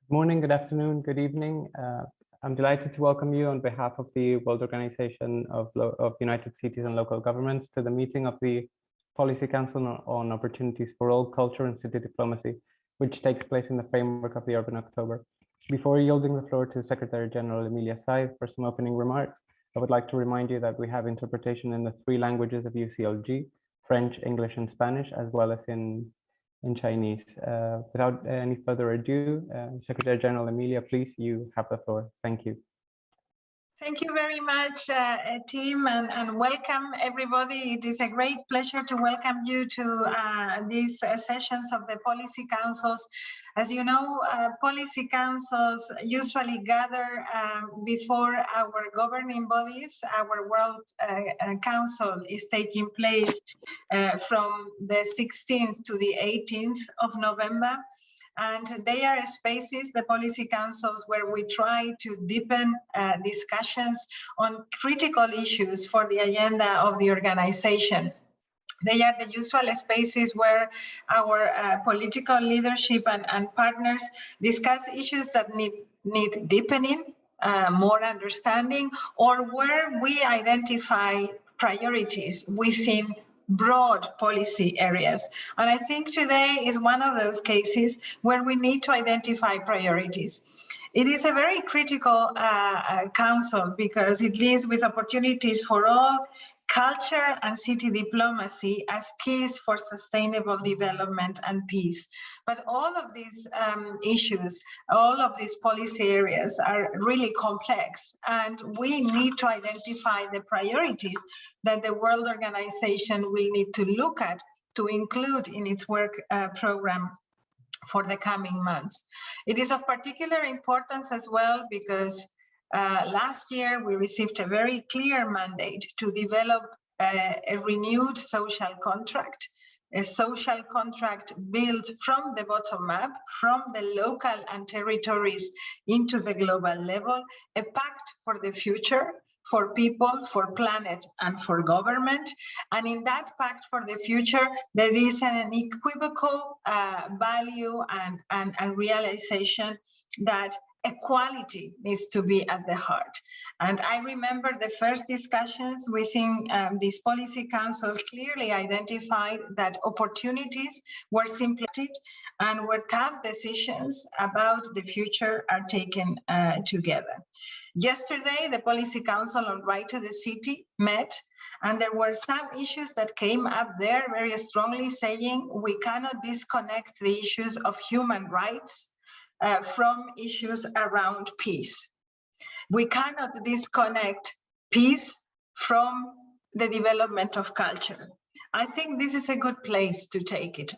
Good morning, good afternoon, good evening. I'm delighted to welcome you on behalf of the World Organization of United Cities and Local Governments to the meeting of the Policy Council on Opportunities for All, Culture and City Diplomacy, which takes place in the framework of the Urban October. Before yielding the floor to Secretary General Emilia Sai for some opening remarks, I would like to remind you that we have interpretation in the 3 languages of UCLG, French, English, and Spanish, as well as in Chinese. Without any further ado, Secretary General Emilia, please, you have the floor. Thank you. Thank you very much, team, and welcome everybody. It is a great pleasure to welcome you to these sessions of the policy councils. As you know, policy councils usually gather before our governing bodies. Our World Council is taking place from the 16th to the 18th of November. And they are spaces, the policy councils, where we try to deepen discussions on critical issues for the agenda of the organization. They are the usual spaces where our political leadership and partners discuss issues that need deepening, more understanding, or where we identify priorities within broad policy areas. And I think today is one of those cases where we need to identify priorities. It is a very critical council because it deals with opportunities for all, culture and city diplomacy as keys for sustainable development and peace. But all of these issues, all of these policy areas are really complex, and we need to identify the priorities that the World Organization will need to look at to include in its work program for the coming months. It is of particular importance as well because last year, we received a very clear mandate to develop a renewed social contract, a social contract built from the bottom up, from the local and territories into the global level, a pact for the future, for people, for planet, and for government. And in that pact for the future, there is an unequivocal value and realization that equality needs to be at the heart. And I remember the first discussions within these policy councils clearly identified that opportunities were simplified and where tough decisions about the future are taken together. Yesterday, the Policy Council on Right to the City met, and there were some issues that came up there very strongly saying we cannot disconnect the issues of human rights from issues around peace. We cannot disconnect peace from the development of culture. I think this is a good place to take it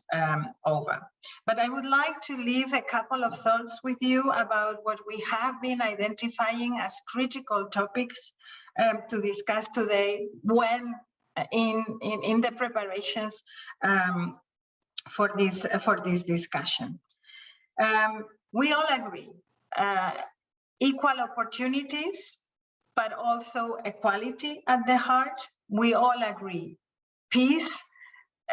over. But I would like to leave a couple of thoughts with you about what we have been identifying as critical topics to discuss today when in the preparations for this discussion. We all agree, equal opportunities, but also equality at the heart. We all agree, peace,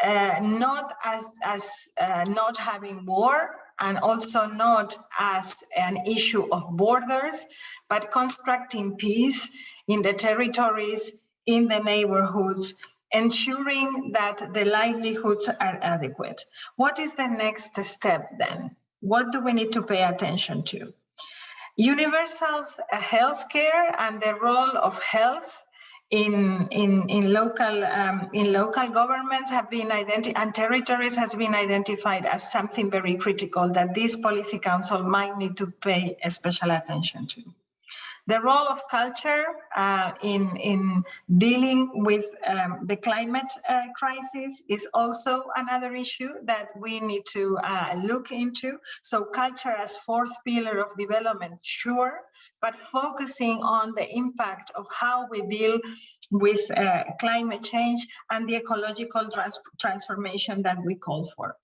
not as not having war, and also not as an issue of borders, but constructing peace in the territories, in the neighborhoods, ensuring that the livelihoods are adequate. What is the next step then? What do we need to pay attention to? Universal health care and the role of health in local governments have been identified, and territories has been identified as something very critical that this policy council might need to pay a special attention to. The role of culture in dealing with the climate crisis is also another issue that we need to look into. So culture as fourth pillar of development, sure, but focusing on the impact of how we deal with climate change and the ecological transformation that we call for.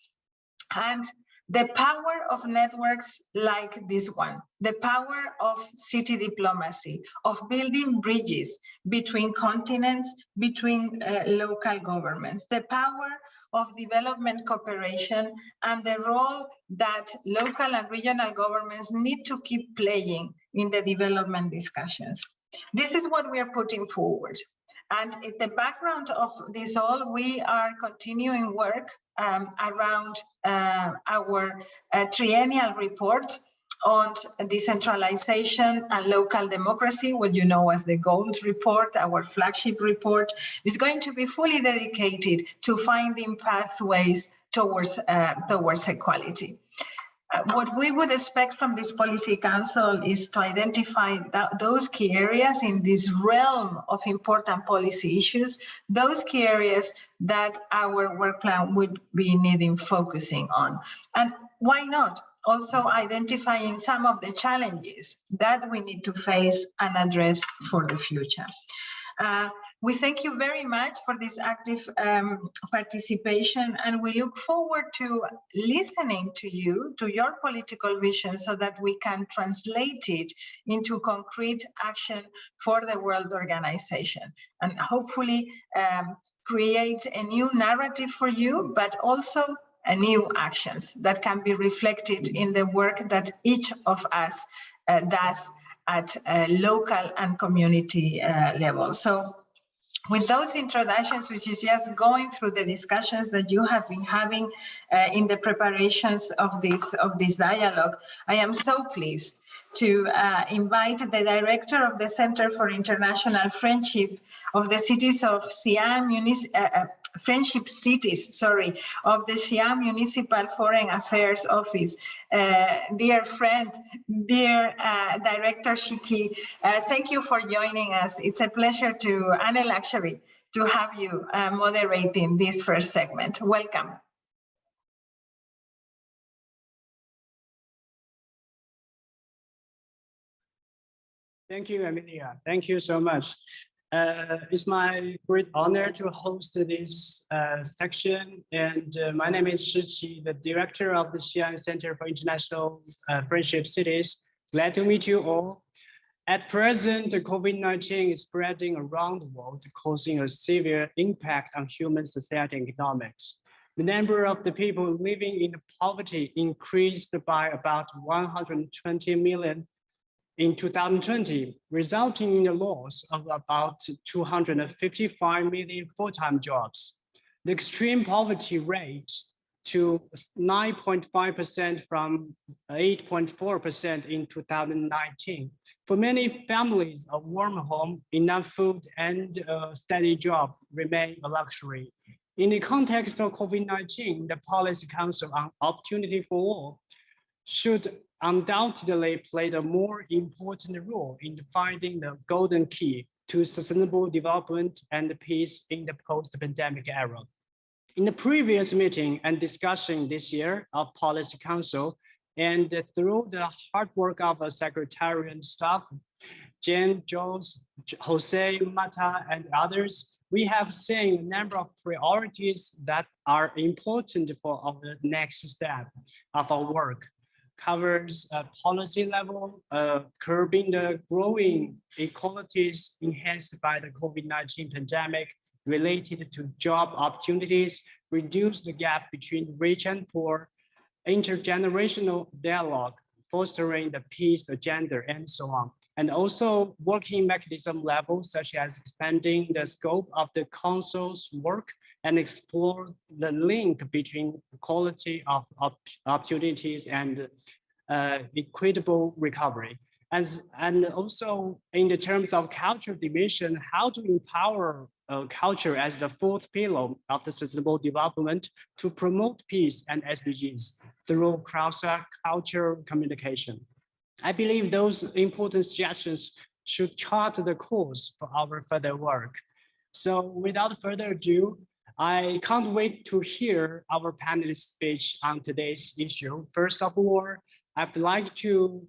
And the power of networks like this one, the power of city diplomacy, of building bridges between continents, between local governments, the power of development cooperation and the role that local and regional governments need to keep playing in the development discussions. This is what we are putting forward. And in the background of this all, we are continuing work around our triennial report on decentralization and local democracy, what you know as the GOLD report, our flagship report, is going to be fully dedicated to finding pathways towards equality. What we would expect from this policy council is to identify those key areas in this realm of important policy issues, those key areas that our work plan would be needing focusing on. And why not? Also identifying some of the challenges that we need to face and address for the future. We thank you very much for this active participation, and we look forward to listening to you, to your political vision, so that we can translate it into concrete action for the World Organization, and hopefully create a new narrative for you, but also new actions that can be reflected in the work that each of us does at local and community level. So with those introductions, which is just going through the discussions that you have been having in the preparations of this dialogue, I am so pleased to invite the director of the Center for International Friendship of the cities of Siam, Friendship Cities, sorry, of the Siam Municipal Foreign Affairs Office. Dear friend, dear Director Shiki, thank you for joining us. It's a pleasure and a luxury to have you moderating this first segment. Welcome. Thank you, Emilia. Thank you so much. It's my great honor to host this section. And my name is Shi Qi, the director of the Xi'an Center for International Friendship Cities. Glad to meet you all. At present, the COVID-19 is spreading around the world, causing a severe impact on human society and economics. The number of the people living in poverty increased by about 120 million in 2020, resulting in the loss of about 255 million full-time jobs. The extreme poverty rate to 9.5% from 8.4% in 2019. For many families, a warm home, enough food, and a steady job remain a luxury. In the context of COVID-19, the Policy Council on Opportunity for All should undoubtedly play a more important role in finding the golden key to sustainable development and peace in the post-pandemic era. In the previous meeting and discussion this year of Policy Council, and through the hard work of a secretariat and staff, Jen, Jules, Jose, Mata, and others, we have seen a number of priorities that are important for our next step of our work. Covers policy level, curbing the growing inequalities enhanced by the COVID-19 pandemic related to job opportunities, reduce the gap between rich and poor, intergenerational dialogue, fostering the peace agenda, and so on. And also working mechanism levels, such as expanding the scope of the council's work and explore the link between quality of opportunities and equitable recovery. And also in the terms of cultural dimension, how to empower culture as the fourth pillar of the sustainable development to promote peace and SDGs through cross-cultural communication. I believe those important suggestions should chart the course for our further work. So without further ado, I can't wait to hear our panelist speech on today's issue. First of all, I'd like to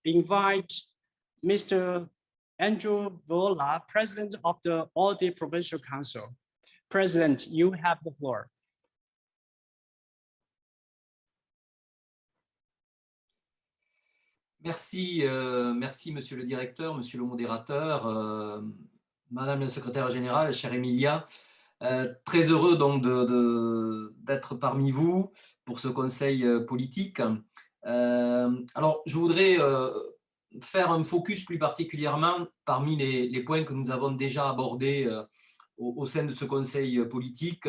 invite Mr. Andrew Vola, President of the Audit Provincial Council. President, you have the floor. Merci, merci Monsieur le Directeur, Monsieur le Modérateur, Madame la Secrétaire Générale, chère Emilia. Très heureux donc d'être parmi vous pour ce conseil politique. Alors, je voudrais faire un focus plus particulièrement parmi les points que nous avons déjà abordés au sein de ce conseil politique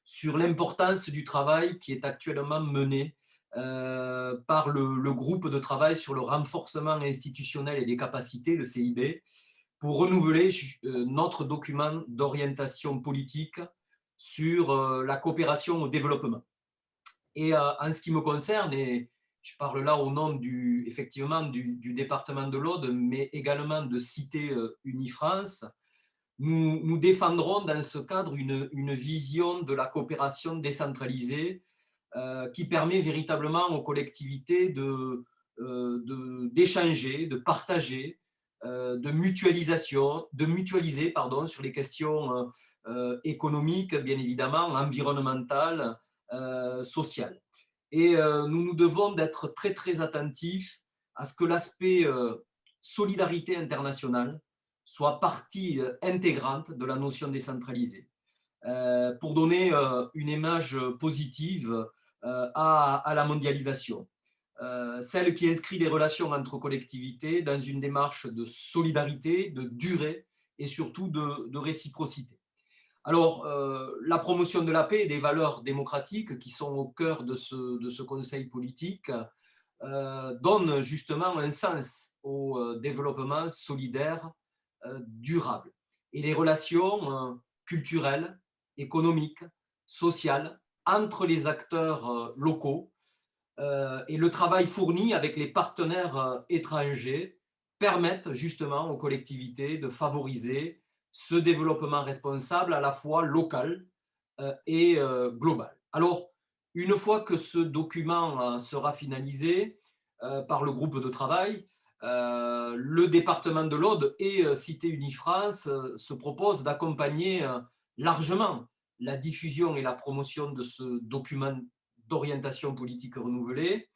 sur l'importance du travail qui est actuellement mené par le groupe de travail sur le renforcement institutionnel et des capacités, le CIB, pour renouveler notre document d'orientation politique sur la coopération au développement. Et en ce qui me concerne, et je parle là au nom effectivement du département de l'Aude, mais également de Cité Unifrance, nous défendrons dans ce cadre une vision de la coopération décentralisée qui permet véritablement aux collectivités d'échanger, de partager, de mutualiser sur les questions économiques, bien évidemment, environnementales, sociales. Et nous devons d'être très, très attentifs à ce que l'aspect solidarité internationale soit partie intégrante de la notion décentralisée. Pour donner une image positive à la mondialisation. Celle qui inscrit les relations entre collectivités dans une démarche de solidarité, de durée et surtout de réciprocité. Alors, la promotion de la paix et des valeurs démocratiques qui sont au cœur de ce conseil politique donne justement un sens au développement solidaire durable. Et les relations culturelles, économiques, sociales entre les acteurs locaux et le travail fourni avec les partenaires étrangers permettent justement aux collectivités de favoriser ce développement responsable à la fois local et global. Alors, une fois que ce document sera finalisé par le groupe de travail, le département de l'Aude et Cité Unifrance se proposent d'accompagner largement la diffusion et la promotion de ce document d'orientation politique renouvelée.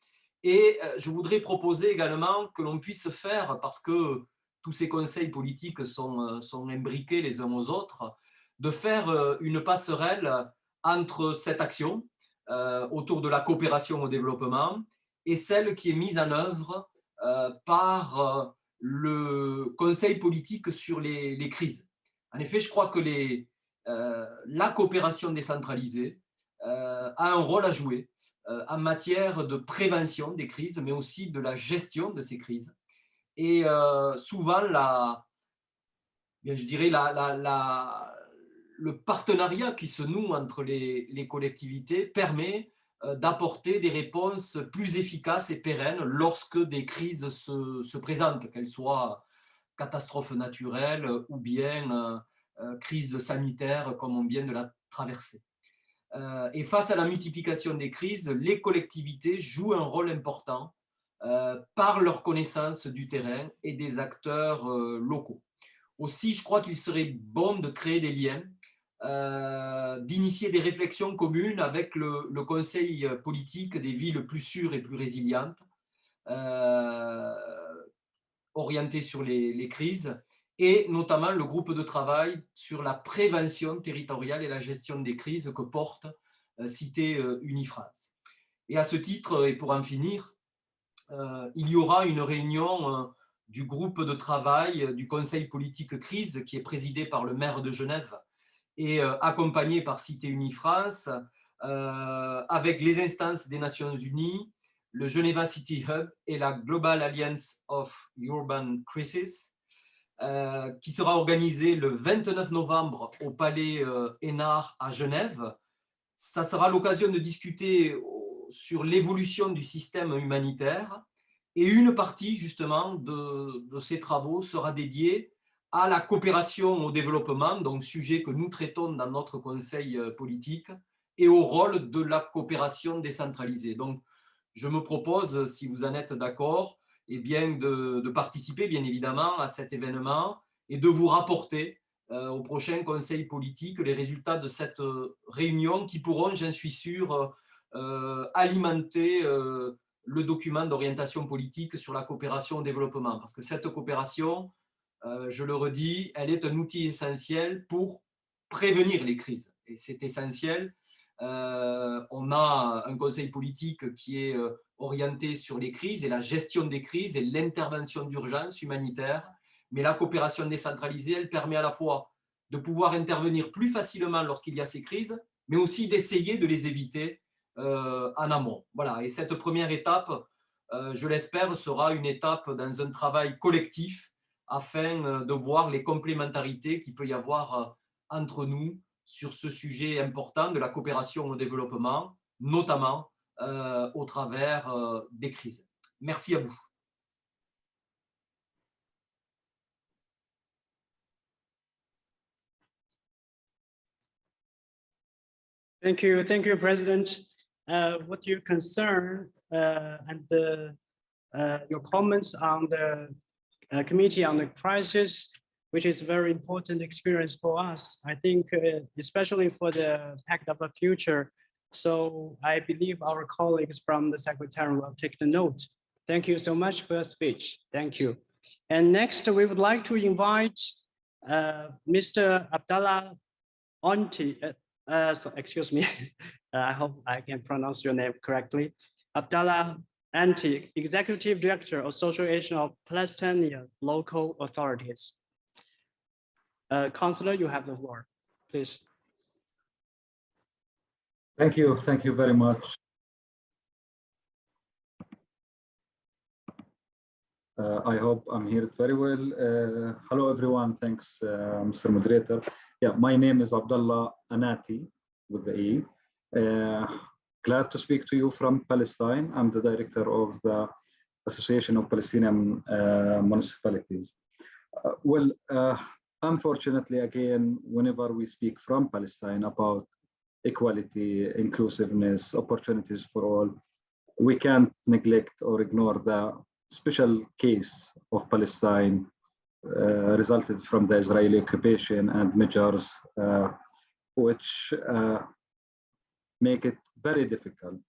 Et je voudrais proposer également que l'on puisse faire, parce que tous ces conseils politiques sont imbriqués les uns aux autres, de faire une passerelle entre cette action autour de la coopération au développement et celle qui est mise en œuvre par le conseil politique sur les crises. En effet, je crois que la coopération décentralisée a un rôle à jouer en matière de prévention des crises, mais aussi de la gestion de ces crises. Et souvent, je dirais le partenariat qui se noue entre les collectivités permet d'apporter des réponses plus efficaces et pérennes lorsque des crises se présentent, qu'elles soient catastrophes naturelles ou bien crises sanitaires comme on vient de la traverser. Et face à la multiplication des crises, les collectivités jouent un rôle important par leur connaissance du terrain et des acteurs locaux. Aussi, je crois qu'il serait bon de créer des liens, d'initier des réflexions communes avec le conseil politique des villes plus sûres et plus résilientes, orientées sur les crises, et notamment le groupe de travail sur la prévention territoriale et la gestion des crises que porte Cité Unifrance. Et à ce titre, et pour en finir, il y aura une réunion du groupe de travail du Conseil politique crise qui est présidé par le maire de Genève et accompagné par Cité Unifrance avec les instances des Nations Unies, le Geneva City Hub et la Global Alliance of Urban Crisis, qui sera organisé le 29 novembre au Palais Hénard à Genève. Ça sera l'occasion de discuter sur l'évolution du système humanitaire et une partie justement de ces travaux sera dédiée à la coopération au développement, donc sujet que nous traitons dans notre conseil politique, et au rôle de la coopération décentralisée. Donc, je me propose, si vous en êtes d'accord, eh bien de participer bien évidemment à cet événement et de vous rapporter au prochain conseil politique les résultats de cette réunion qui pourront, j'en suis sûr, alimenter le document d'orientation politique sur la coopération au développement. Parce que cette coopération, je le redis, elle est un outil essentiel pour prévenir les crises. et c'est essentiel. On a un conseil politique qui est orienté sur les crises et la gestion des crises et l'intervention d'urgence humanitaire. Mais la coopération décentralisée, elle permet à la fois de pouvoir intervenir plus facilement lorsqu'il y a ces crises, mais aussi d'essayer de les éviter en amont. Voilà. Et cette première étape, je l'espère, sera une étape dans un travail collectif afin de voir les complémentarités qu'il peut y avoir entre nous sur ce sujet important de la coopération au développement, notamment au travers des crises. Merci à vous. Thank you, President. What your concern and your comments on the Committee on the Crisis, which is a very important experience for us, I think, especially for the Pact of the Future. So I believe our colleagues from the Secretariat will take the note. Thank you so much for your speech. Thank you. And next, we would like to invite Mr. Abdallah Onti. So excuse me, I hope I can pronounce your name correctly. Abdallah Anti, Executive Director of Social Action of Palestinian Local Authorities. Councillor, you have the floor, please. Thank you very much. I hope I'm heard very well. Hello everyone, thanks Mr. Moderator. Yeah, my name is Abdallah Anati with the E. Glad to speak to you from Palestine. I'm the director of the Association of Palestinian Municipalities. Unfortunately, again, whenever we speak from Palestine about equality, inclusiveness, opportunities for all, we can't neglect or ignore the special case of Palestine resulted from the Israeli occupation and measures which make it very difficult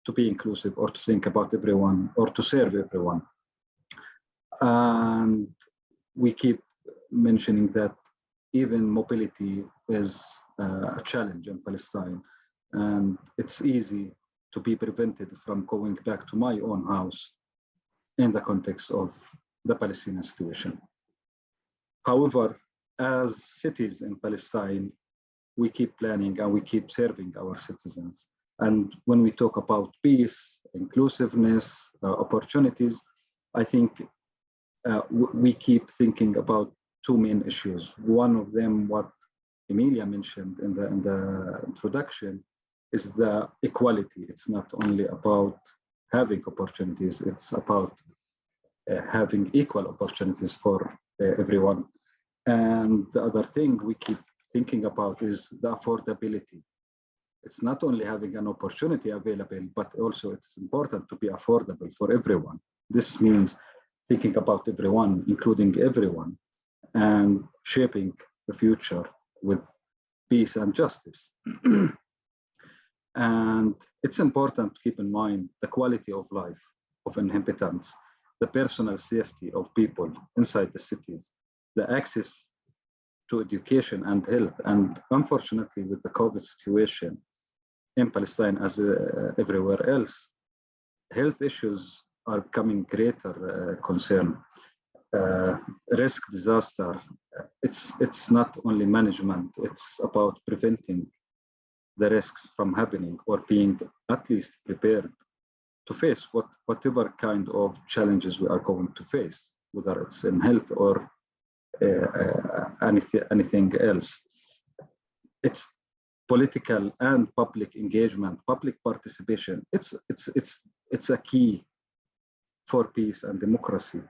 to be inclusive or to think about everyone or to serve everyone. And we keep mentioning that even mobility is a challenge in Palestine, and it's easy to be prevented from going back to my own house in the context of the Palestinian situation. However, as cities in Palestine, we keep planning and we keep serving our citizens. And when we talk about peace, inclusiveness, opportunities, I think we keep thinking about two main issues. One of them, what Emilia mentioned in the introduction, is the equality. It's not only about having opportunities, it's about having equal opportunities for everyone. And the other thing we keep thinking about is the affordability. It's not only having an opportunity available, but also it's important to be affordable for everyone. This means thinking about everyone, including everyone, and shaping the future with peace and justice. And it's important to keep in mind the quality of life of inhabitants, the personal safety of people inside the cities, the access to education and health. And unfortunately, with the COVID situation in Palestine as everywhere else, health issues are becoming greater concern. Risk, disaster, it's not only management, it's about preventing the risks from happening or being at least prepared to face whatever kind of challenges we are going to face, whether it's in health or anything else. It's political and public engagement, public participation. It's a key for peace and democracy.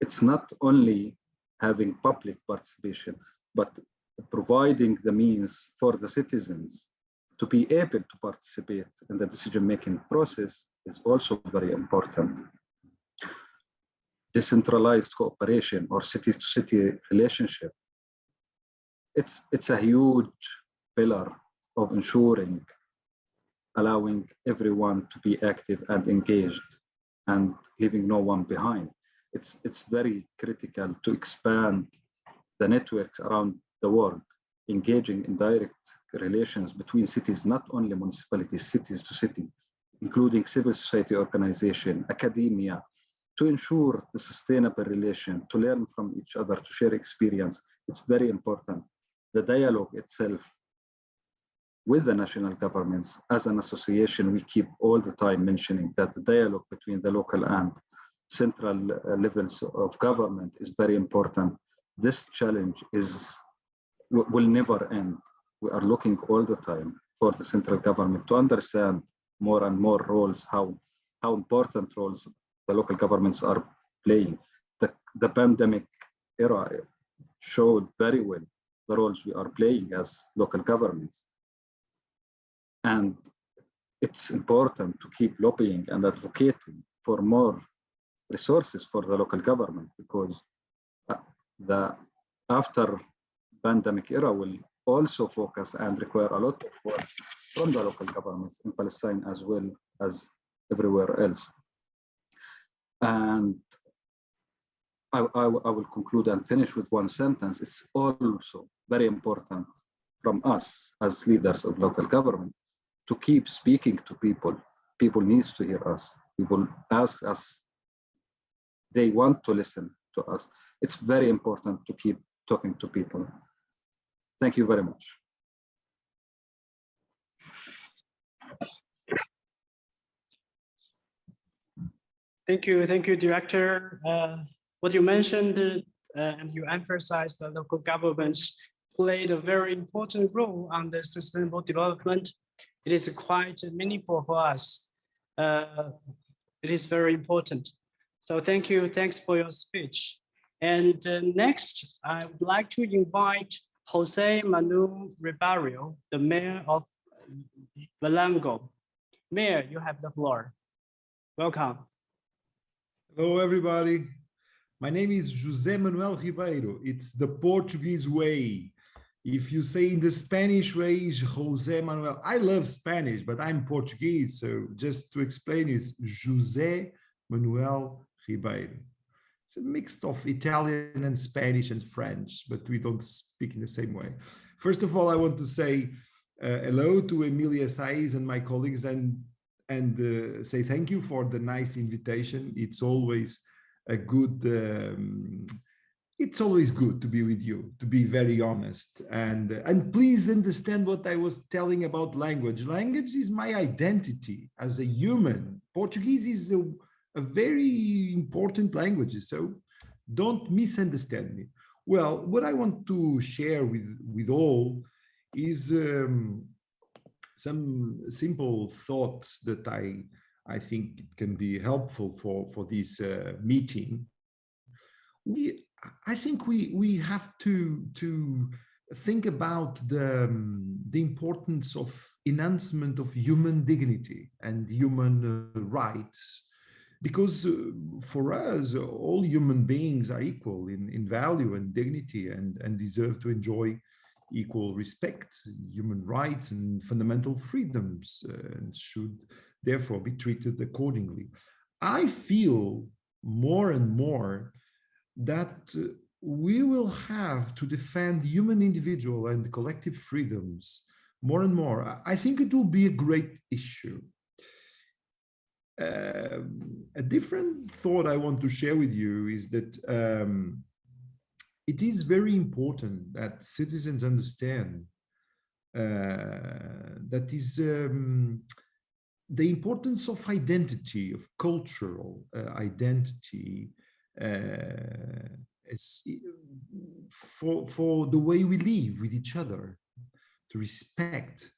It's not only having public participation, but providing the means for the citizens to be able to participate in the decision-making process is also very important. Decentralized cooperation or city-to-city relationship, it's a huge pillar of ensuring, allowing everyone to be active and engaged and leaving no one behind. It's very critical to expand the networks around the world, engaging in direct relations between cities, not only municipalities, cities to city, including civil society organization, academia, to ensure the sustainable relation, to learn from each other, to share experience. It's very important. The dialogue itself with the national governments, as an association, we keep all the time mentioning that the dialogue between the local and central levels of government is very important. This challenge will never end. We are looking all the time for the central government to understand more and more roles, how important roles the local governments are playing. The pandemic era showed very well the roles we are playing as local governments. And it's important to keep lobbying and advocating for more resources for the local government, because the after pandemic era will also focus and require a lot of work from the local governments in Palestine as well as everywhere else. And I will conclude and finish with one sentence. It's also very important from us as leaders of local government to keep speaking to people. People need to hear us. People ask us. They want to listen to us. It's very important to keep talking to people. Thank you very much. Thank you, Director. What you mentioned and you emphasized that local governments played a very important role on the sustainable development. It is quite meaningful for us. It is very important. So thank you, thanks for your speech. And next, I would like to invite Jose Manuel Ribeiro, the Mayor of Vallango. Mayor, you have the floor. Welcome. Hello, everybody. My name is José Manuel Ribeiro. It's the Portuguese way. If you say in the Spanish way, is José Manuel. I love Spanish, but I'm Portuguese. So just to explain, it's José Manuel Ribeiro. It's a mix of Italian and Spanish and French, but we don't speak in the same way. First of all, I want to say hello to Emilia Saiz and my colleagues and say thank you for the nice invitation. It's always a good, it's always good to be with you, to be very honest. And please understand what I was telling about language. Language is my identity as a human. Portuguese is a very important language, so don't misunderstand me. Well, what I want to share with all is some simple thoughts that I think it can be helpful for this meeting. I think we have to think about the importance of enhancement of human dignity and human rights, because for us, all human beings are equal in value and dignity and deserve to enjoy equal respect, human rights and fundamental freedoms, and should therefore be treated accordingly. I feel more and more that we will have to defend human individual and collective freedoms more and more. I think it will be a great issue. A different thought I want to share with you is that it is very important that citizens understand that is the importance of identity, of cultural identity, for the way we live with each other, to respect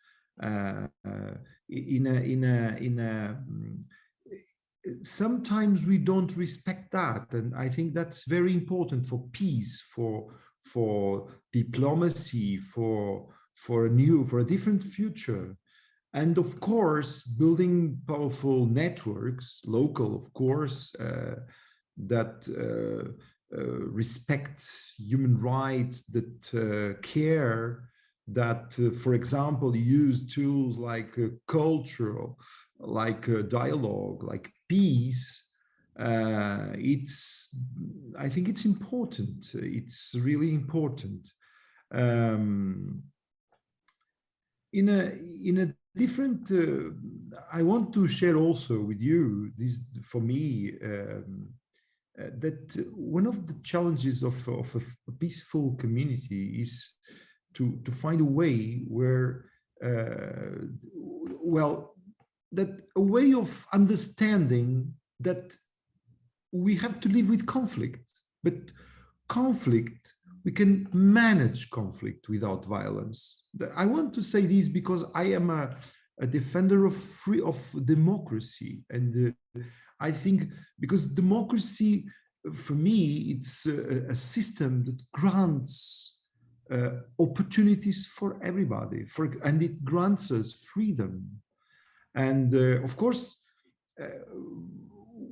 sometimes we don't respect that, and I think that's very important for peace, for diplomacy, for a different future. And of course, building powerful networks, local, of course, that respect human rights, that care, that, for example, use tools like cultural, like dialogue, like peace. I think it's important. It's really important. In a different, I want to share also with you this, for me, that one of the challenges of a peaceful community is to find a way where, well, that a way of understanding that we have to live with conflict, but conflict, we can manage conflict without violence. I want to say this because I am a defender of democracy, and I think because democracy, for me, it's a system that grants opportunities for everybody, and it grants us freedom. And of course,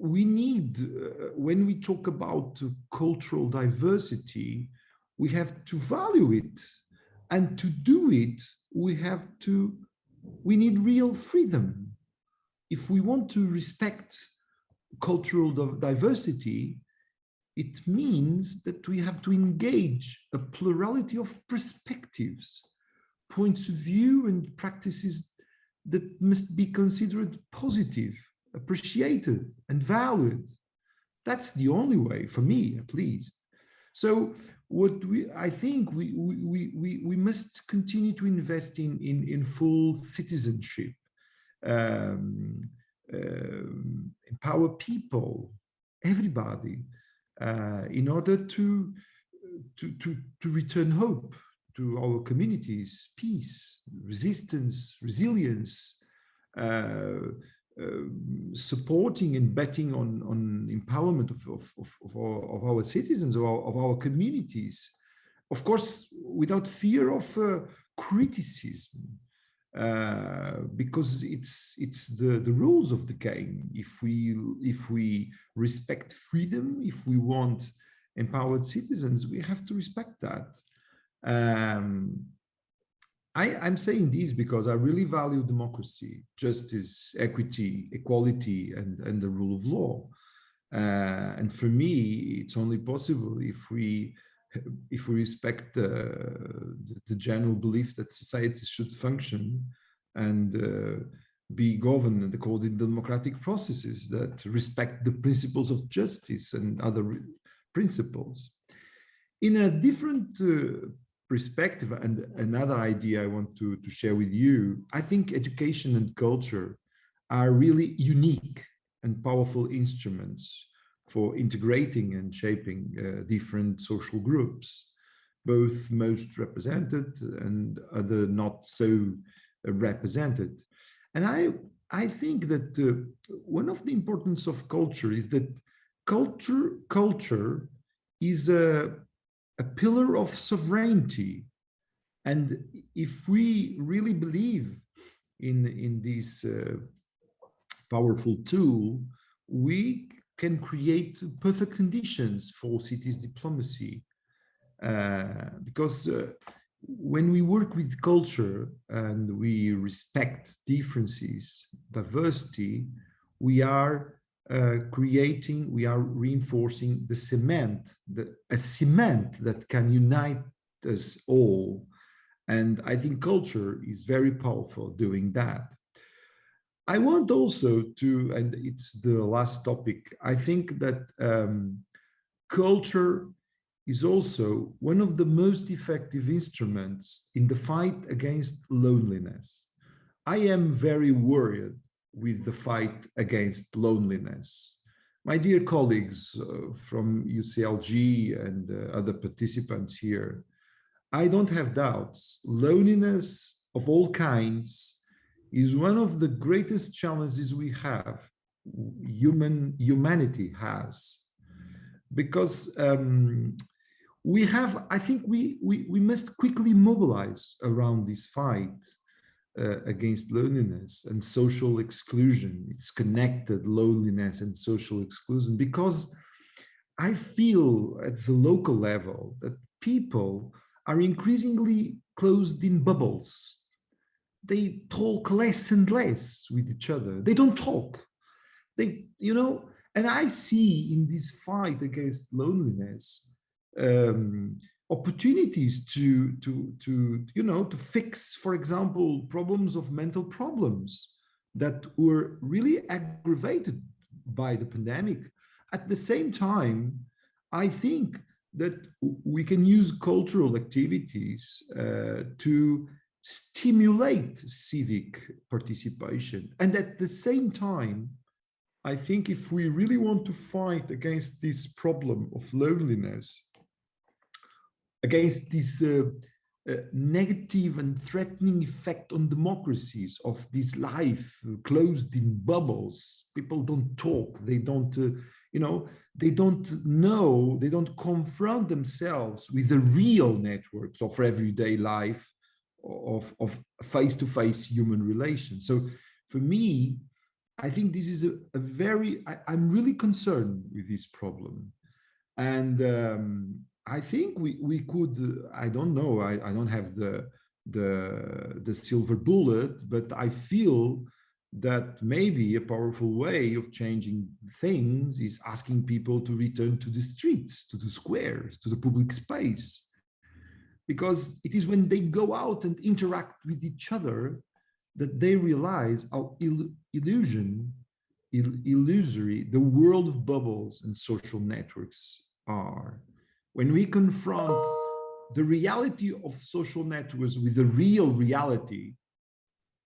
we need, when we talk about cultural diversity, we have to value it. And to do it, we need real freedom. If we want to respect cultural diversity, it means that we have to engage a plurality of perspectives, points of view, and practices that must be considered positive, appreciated, and valued. That's the only way, for me at least. So I think we must continue to invest in full citizenship, empower people, everybody, in order to return hope to our communities, peace, resistance, resilience, supporting and betting on empowerment of our citizens, of our communities, of course, without fear of criticism, because it's the rules of the game. If we respect freedom, if we want empowered citizens, we have to respect that. I'm saying this because I really value democracy, justice, equity, equality, and the rule of law. And for me, it's only possible if we respect the general belief that society should function and be governed according to democratic processes that respect the principles of justice and other principles. In a different perspective, and another idea I want to share with you, I think education and culture are really unique and powerful instruments for integrating and shaping different social groups, both most represented and other not so represented. And I think that one of the importance of culture is that culture is a pillar of sovereignty. And if we really believe in this powerful tool, we can create perfect conditions for cities diplomacy. Because when we work with culture and we respect differences, diversity, we are reinforcing the cement, a cement that can unite us all. And I think culture is very powerful doing that. I want also to, and it's the last topic, I think that culture is also one of the most effective instruments in the fight against loneliness. I am very worried with the fight against loneliness. My dear colleagues from UCLG and other participants here, I don't have doubts. Loneliness of all kinds is one of the greatest challenges we have, humanity has, because we have, I think we must quickly mobilize around this fight against loneliness and social exclusion. It's connected, loneliness and social exclusion, because I feel at the local level that people are increasingly closed in bubbles. They talk less and less with each other. They don't talk. And I see in this fight against loneliness, opportunities to fix, for example, problems of mental problems that were really aggravated by the pandemic. At the same time, I think that we can use cultural activities to stimulate civic participation. And at the same time, I think if we really want to fight against this problem of loneliness, against this negative and threatening effect on democracies of this life closed in bubbles, people don't talk, they don't, they don't know, they don't confront themselves with the real networks of everyday life, of face-to-face human relations. So for me, I think this is a very, I'm really concerned with this problem. And I think we could, I don't know, I don't have the silver bullet, but I feel that maybe a powerful way of changing things is asking people to return to the streets, to the squares, to the public space. Because it is when they go out and interact with each other that they realize how illusory the world of bubbles and social networks are. When we confront the reality of social networks with the real reality,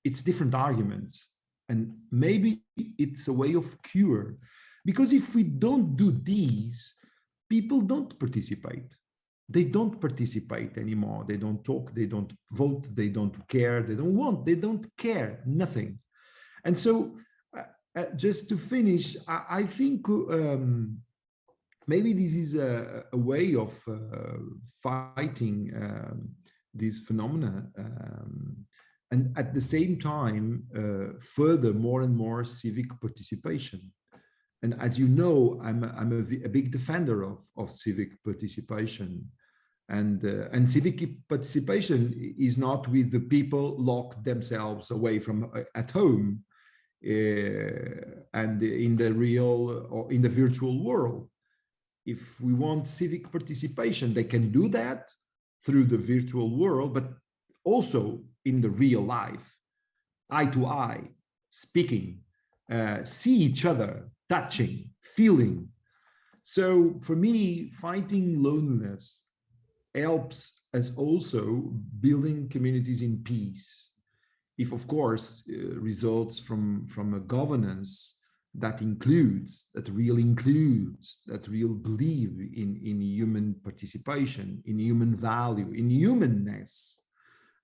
it's different arguments. And maybe it's a way of cure. Because if we don't do these, people don't participate. They don't participate anymore. They don't talk, they don't vote, they don't care, they don't want, they don't care, nothing. And so just to finish, I think maybe this is a way of fighting this phenomena, and at the same time, further more and more civic participation. And as you know, I'm a big defender of civic participation, and civic participation is not with the people locked themselves away from at home and in the real or in the virtual world. If we want civic participation, they can do that through the virtual world, but also in the real life, eye to eye, speaking, see each other, touching, feeling. So for me, fighting loneliness helps us also building communities in peace. If, of course, results from a governance that includes, that real believe in human participation, in human value, in humanness,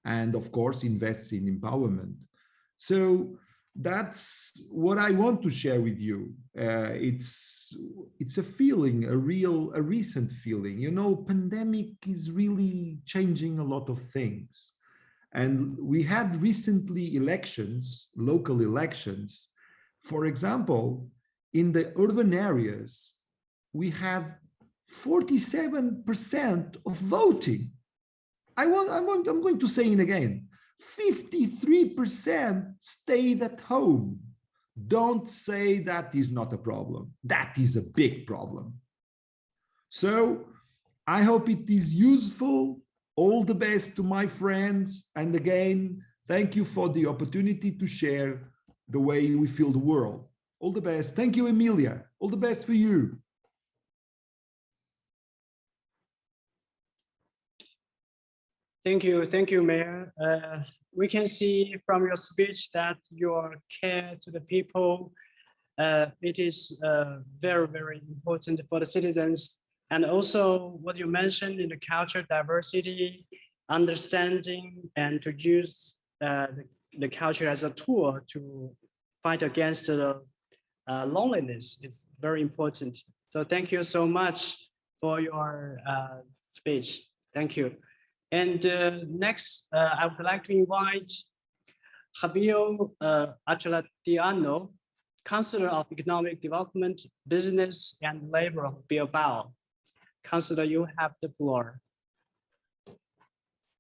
and of course invests in empowerment. So that's what I want to share with you. It's a feeling, a recent feeling. You know, pandemic is really changing a lot of things. And we had recently elections, local elections. For example, in the urban areas, we have 47% of voting. I'm going to say it again. 53% stayed at home. Don't say that is not a problem. That is a big problem. So I hope it is useful. All the best to my friends. And again, thank you for the opportunity to share the way we feel the world. All the best. Thank you, Emilia. All the best for you. Thank you, Mayor. We can see from your speech that your care to the people, it is very, very important for the citizens. And also what you mentioned in the culture diversity, understanding, and to use the culture as a tool to fight against the loneliness is very important. So thank you so much for your speech. Thank you. And next, I would like to invite Javier Achalatiano, Councillor of Economic Development, Business and Labor of Bilbao. Councillor, you have the floor.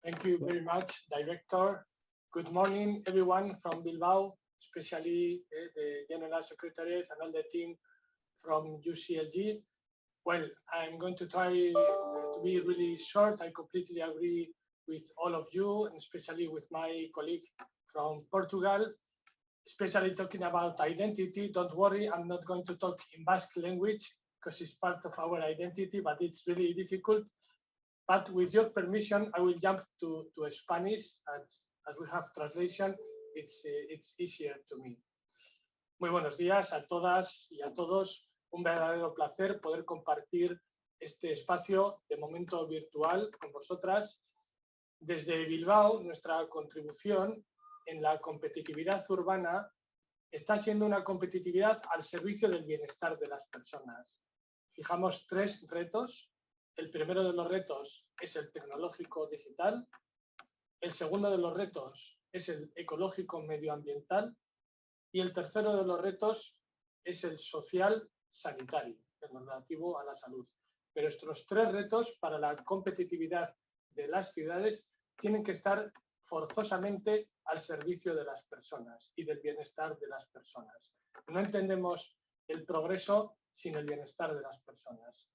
Thank you very much, Director. Good morning, everyone from Bilbao, especially the General Secretary and all the team from UCLG. Well, I'm going to try to be really short. I completely agree with all of you, and especially with my colleague from Portugal, especially talking about identity. Don't worry, I'm not going to talk in Basque language because it's part of our identity, but it's really difficult. But with your permission, I will jump to Spanish. As we have translation, it's easier to me. Muy buenos días a todas y a todos. Un verdadero placer poder compartir este espacio de momento virtual con vosotras. Desde Bilbao, nuestra contribución en la competitividad urbana está siendo una competitividad al servicio del bienestar de las personas. Fijamos 3 retos. El primero de los retos es el tecnológico digital. El segundo de los retos es el ecológico medioambiental. Y el tercero de los retos es el social sanitario, en lo relativo a la salud. Pero estos 3 retos para la competitividad de las ciudades tienen que estar forzosamente al servicio de las personas y del bienestar de las personas. No entendemos el progreso sin el bienestar de las personas.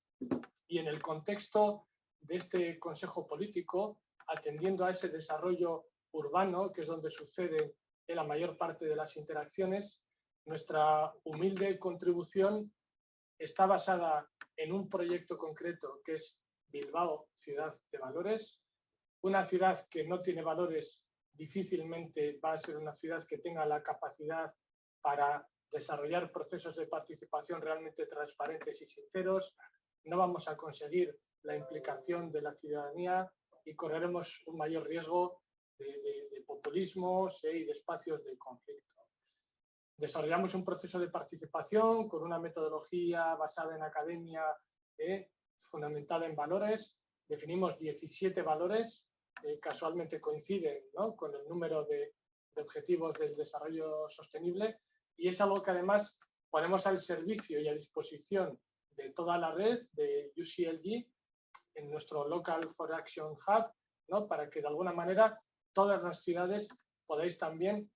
Y en el contexto de este Consejo Político, atendiendo a ese desarrollo urbano, que es donde sucede en la mayor parte de las interacciones, nuestra humilde contribución está basada en un proyecto concreto que es Bilbao, Ciudad de Valores. Una ciudad que no tiene valores difícilmente va a ser una ciudad que tenga la capacidad para desarrollar procesos de participación realmente transparentes y sinceros. No vamos a conseguir la implicación de la ciudadanía y correremos un mayor riesgo de populismos y de espacios de conflicto. Desarrollamos un proceso de participación con una metodología basada en academia fundamentada en valores. Definimos 17 valores, casualmente coinciden, ¿no?, con el número de objetivos del desarrollo sostenible, y es algo que además ponemos al servicio y a disposición de toda la red de UCLG en nuestro Local for Action Hub, ¿no?, para que de alguna manera todas las ciudades podáis también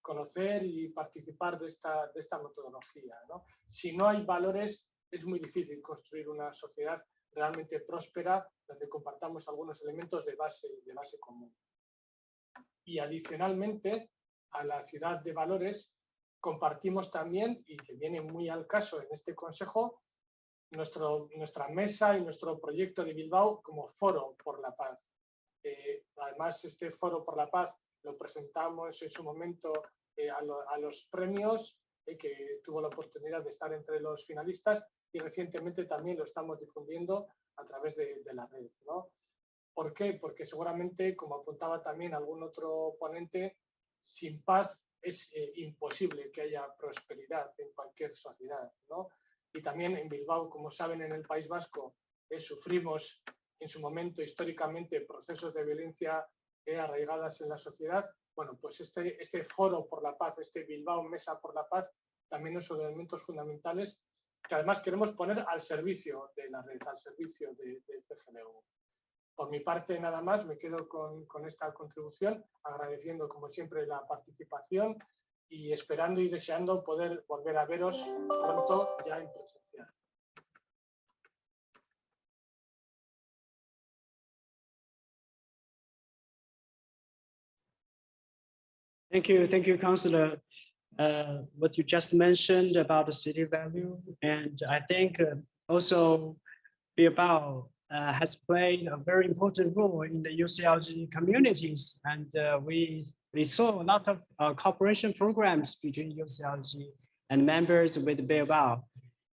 conocer y participar de esta metodología, ¿no? Si no hay valores, es muy difícil construir una sociedad realmente próspera donde compartamos algunos elementos de base común. Y adicionalmente a la ciudad de valores compartimos también, y que viene muy al caso en este consejo, nuestra mesa y nuestro proyecto de Bilbao como Foro por la Paz. Además, este Foro por la Paz lo presentamos en su momento a los premios, que tuvo la oportunidad de estar entre los finalistas, y recientemente también lo estamos difundiendo a través de la red, ¿no? ¿Por qué? Porque seguramente, como apuntaba también algún otro ponente, sin paz es imposible que haya prosperidad en cualquier sociedad, ¿no? Y también en Bilbao, como saben, en el País Vasco sufrimos en su momento históricamente procesos de violencia arraigadas en la sociedad. Bueno, pues este Foro por la Paz, este Bilbao Mesa por la Paz, también son elementos fundamentales que además queremos poner al servicio de la red, al servicio de CGLU. Por mi parte, nada más, me quedo con esta contribución, agradeciendo como siempre la participación y esperando y deseando poder volver a veros pronto ya en presencial. Thank you, Councillor. What you just mentioned about the city value, and I think also Bilbao has played a very important role in the UCLG communities, and we saw a lot of cooperation programs between UCLG and members with Bilbao,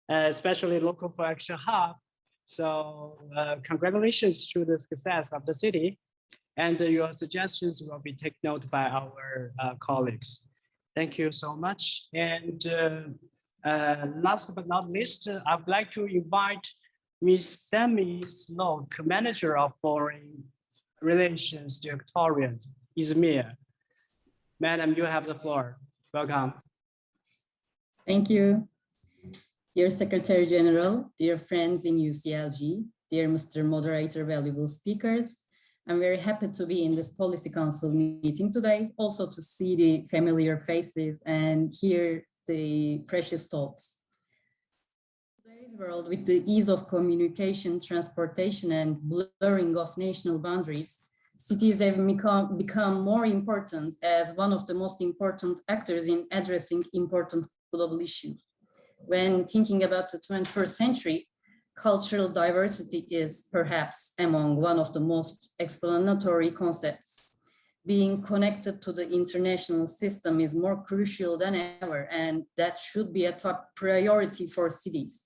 especially Local for Action Hub. So congratulations to the success of the city, and your suggestions will be taken note by our colleagues. Thank you so much. And last but not least, I would like to invite Ms. Sammy Sloak, Manager of Foreign Relations Directorate, Izmir. Madam, you have the floor. Welcome. Thank you. Dear Secretary General, dear friends in UCLG, dear Mr. Moderator, valuable speakers, I'm very happy to be in this Policy Council meeting today, also to see the familiar faces and hear the precious talks. Today's world, with the ease of communication, transportation, and blurring of national boundaries, cities have become more important as one of the most important actors in addressing important global issues. When thinking about the 21st century, cultural diversity is perhaps among one of the most explanatory concepts. Being connected to the international system is more crucial than ever, and that should be a top priority for cities.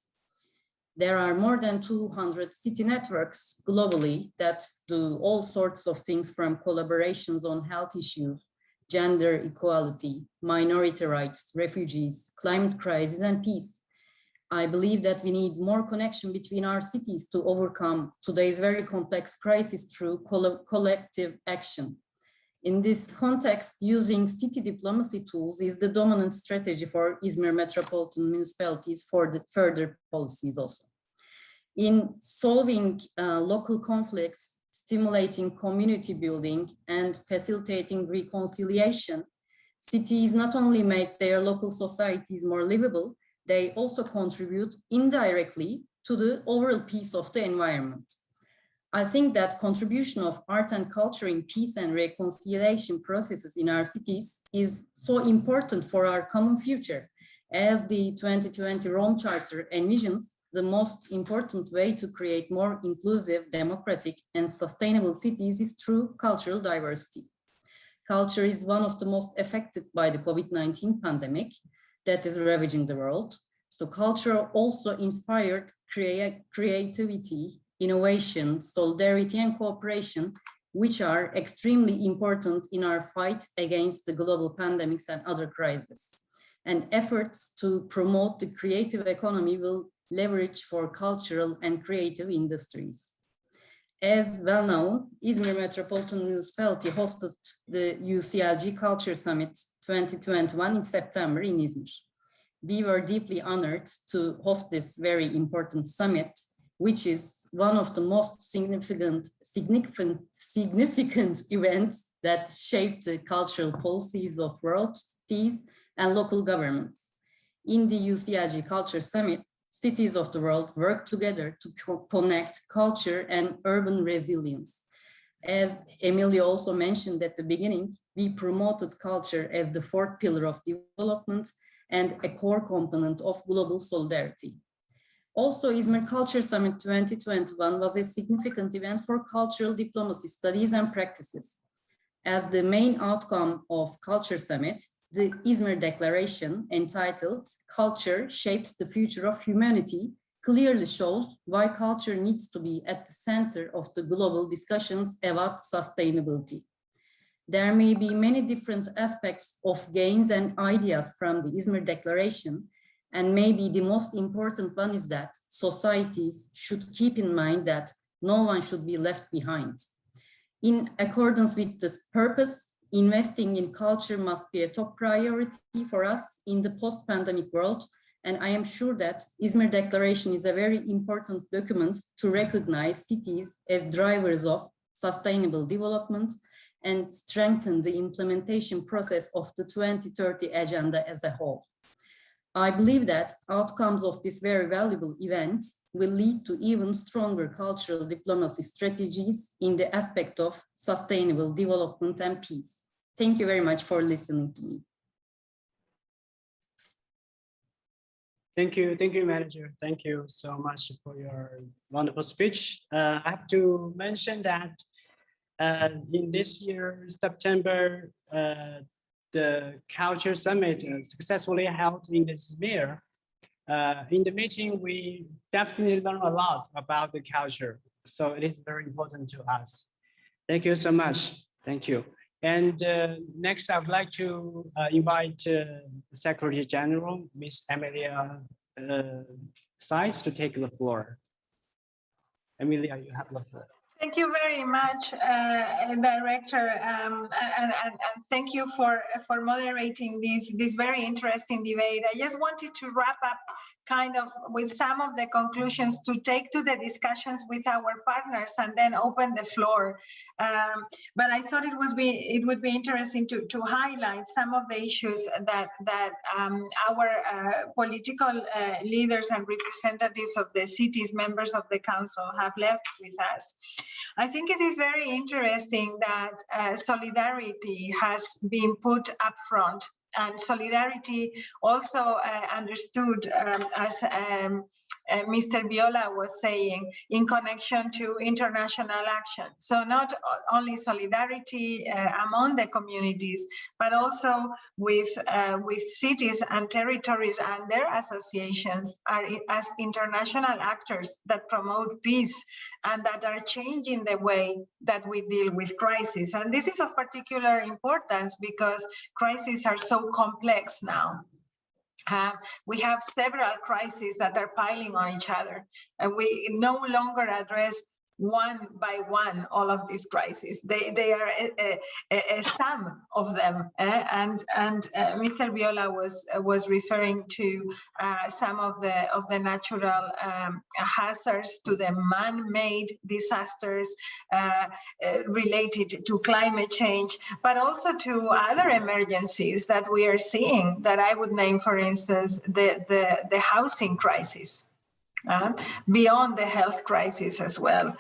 There are more than 200 city networks globally that do all sorts of things, from collaborations on health issues, gender equality, minority rights, refugees, climate crisis, and peace. I believe that we need more connection between our cities to overcome today's very complex crisis through collective action. In this context, using city diplomacy tools is the dominant strategy for Izmir metropolitan municipalities for the further policies also. In solving local conflicts, stimulating community building, and facilitating reconciliation, cities not only make their local societies more livable, they also contribute indirectly to the overall peace of the environment. I think that contribution of art and culture in peace and reconciliation processes in our cities is so important for our common future, as the 2020 Rome Charter envisions. The most important way to create more inclusive, democratic, and sustainable cities is through cultural diversity. Culture is one of the most affected by the COVID-19 pandemic that is ravaging the world. So culture also inspired creativity, innovation, solidarity, and cooperation, which are extremely important in our fight against the global pandemics and other crises. And efforts to promote the creative economy will leverage for cultural and creative industries. As well known, Izmir Metropolitan Municipality hosted the UCLG Culture Summit 2021 in September in Izmir. We were deeply honored to host this very important summit, which is one of the most significant events that shaped the cultural policies of world cities and local governments. In the UCLG Culture Summit, cities of the world work together to connect culture and urban resilience. As Emilio also mentioned at the beginning, we promoted culture as the fourth pillar of development and a core component of global solidarity. Also, Izmir Culture Summit 2021 was a significant event for cultural diplomacy studies and practices. As the main outcome of Culture Summit, the Izmir Declaration, entitled "Culture Shapes the Future of Humanity," clearly shows why culture needs to be at the center of the global discussions about sustainability. There may be many different aspects of gains and ideas from the Izmir Declaration, and maybe the most important one is that societies should keep in mind that no one should be left behind. In accordance with this purpose, investing in culture must be a top priority for us in the post-pandemic world, and I am sure that Izmir Declaration is a very important document to recognize cities as drivers of sustainable development and strengthen the implementation process of the 2030 agenda as a whole. I believe that outcomes of this very valuable event will lead to even stronger cultural diplomacy strategies in the aspect of sustainable development and peace. Thank you very much for listening to me. Thank you, Manager. Thank you so much for your wonderful speech. I have to mention that in this year's September, the Culture Summit successfully held in Izmir. In the meeting, we definitely learned a lot about the culture, so it is very important to us. Thank you so much. Thank you. And next, I would like to invite Secretary General, Ms. Emilia Seitz, to take the floor. Emilia, you have the floor. Thank you very much, Director, and thank you for moderating this very interesting debate. I just wanted to wrap up kind of with some of the conclusions to take to the discussions with our partners and then open the floor. But I thought it would be interesting to highlight some of the issues that our political leaders and representatives of the cities, members of the council, have left with us. I think it is very interesting that solidarity has been put up front, and solidarity also understood as Mr. Viola was saying, in connection to international action. So not only solidarity among the communities, but also with cities and territories and their associations as international actors that promote peace and that are changing the way that we deal with crisis. And this is of particular importance because crises are so complex now. We have several crises that are piling on each other, and we no longer address one by one all of these crises. They are a sum of them, and Mr. Viola was referring to some of the natural hazards, to the man-made disasters related to climate change, but also to other emergencies that we are seeing. That I would name, for instance, the housing crisis. Beyond the health crisis as well.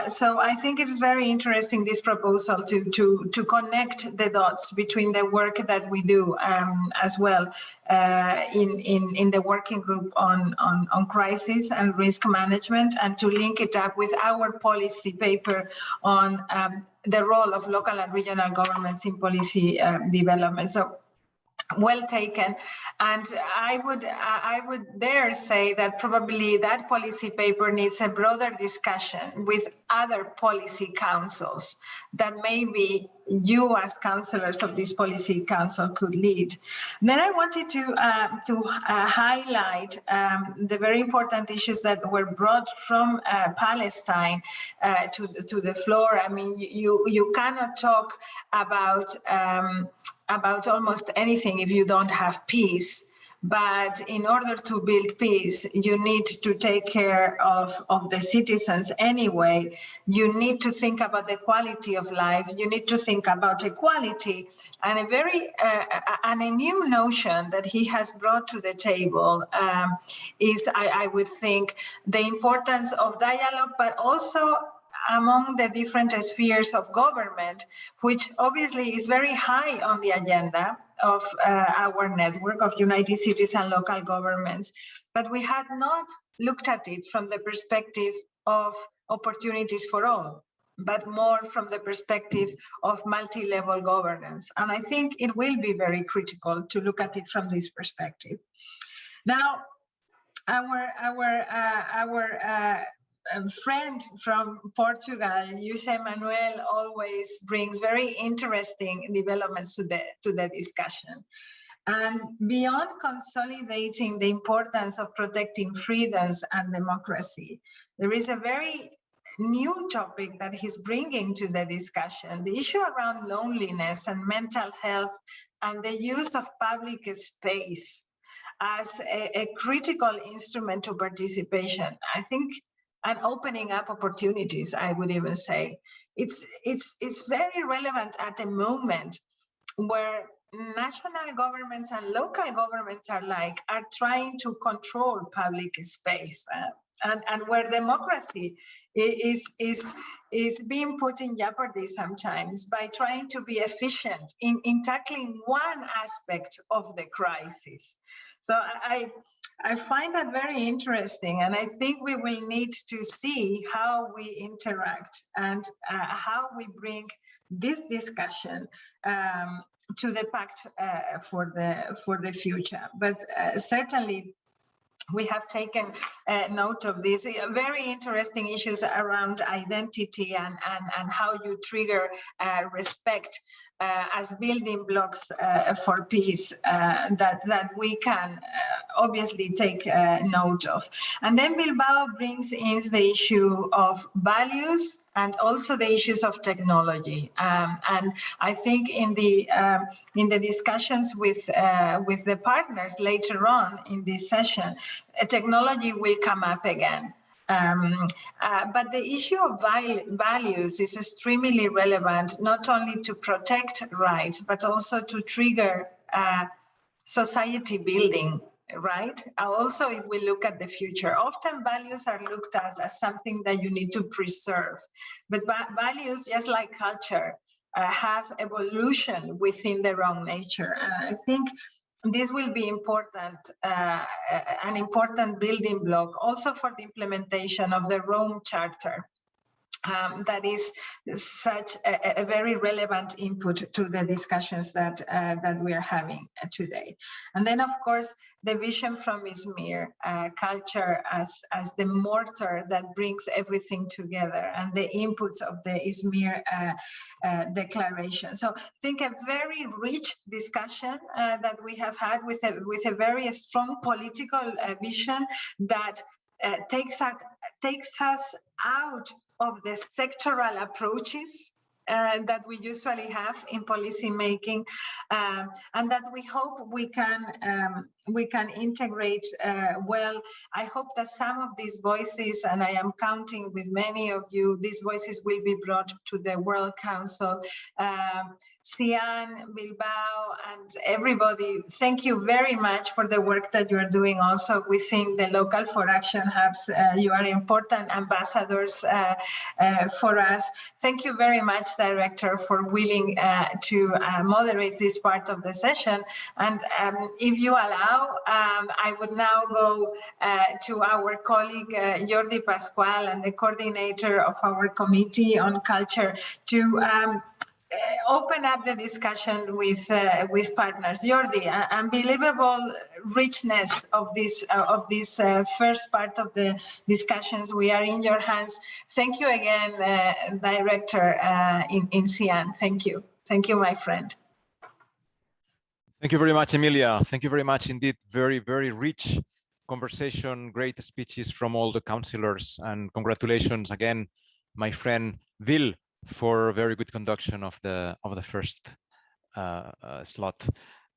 So I think it's very interesting, this proposal, to connect the dots between the work that we do as well in the working group on crisis and risk management, and to link it up with our policy paper on the role of local and regional governments in policy development. So well taken, and I would dare say that probably that policy paper needs a broader discussion with other policy councils that maybe you as councillors of this policy council could lead. And then I wanted to highlight the very important issues that were brought from Palestine to the floor. I mean, you cannot talk about almost anything if you don't have peace. But in order to build peace, you need to take care of the citizens anyway. You need to think about the quality of life. You need to think about equality, and a new notion that he has brought to the table is, I would think, the importance of dialogue, but also among the different spheres of government, which obviously is very high on the agenda of our network of United Cities and local governments. But we had not looked at it from the perspective of opportunities for all, but more from the perspective of multi-level governance. And I think it will be very critical to look at it from this perspective. Now, our friend from Portugal, José Manuel, always brings very interesting developments to the discussion. And beyond consolidating the importance of protecting freedoms and democracy, there is a very new topic that he's bringing to the discussion, the issue around loneliness and mental health and the use of public space as a critical instrument to participation. I think, and opening up opportunities, I would even say. It's very relevant at a moment where national governments and local governments are trying to control public space, and where democracy is being put in jeopardy sometimes by trying to be efficient in tackling one aspect of the crisis. So I find that very interesting, and I think we will need to see how we interact and how we bring this discussion to the pact for the future. But certainly, we have taken note of these very interesting issues around identity and how you trigger respect as building blocks for peace that we can obviously take note of. And then Bilbao brings in the issue of values and also the issues of technology. And I think in the discussions with the partners later on in this session, technology will come up again. But the issue of values is extremely relevant, not only to protect rights, but also to trigger society building, right? Also, if we look at the future, often values are looked at as something that you need to preserve. But values, just like culture, have evolution within their own nature. And I think this will be important, an important building block also for the implementation of the Rome Charter. That is such a very relevant input to the discussions that we are having today. And then, of course, the vision from Izmir, culture as the mortar that brings everything together, and the inputs of the Izmir declaration. So I think a very rich discussion that we have had with a very strong political vision that takes us out of the sectoral approaches that we usually have in policy making, and that we hope we can integrate well. I hope that some of these voices, and I am counting with many of you, these voices will be brought to the World Council. Cian, Bilbao, and everybody, thank you very much for the work that you are doing also within the Local for Action hubs. You are important ambassadors for us. Thank you very much, Director, for willing to moderate this part of the session. And if you allow, I would now go to our colleague Jordi Pascual, and the coordinator of our Committee on Culture, to open up the discussion with partners. Jordi, unbelievable richness of this first part of the discussions. We are in your hands. Thank you again, Director in Cian. Thank you. Thank you, my friend. Thank you very much, Emilia. Thank you very much indeed. Very, very rich conversation, great speeches from all the councillors, and congratulations again, my friend Will, for very good conduction of the first slot.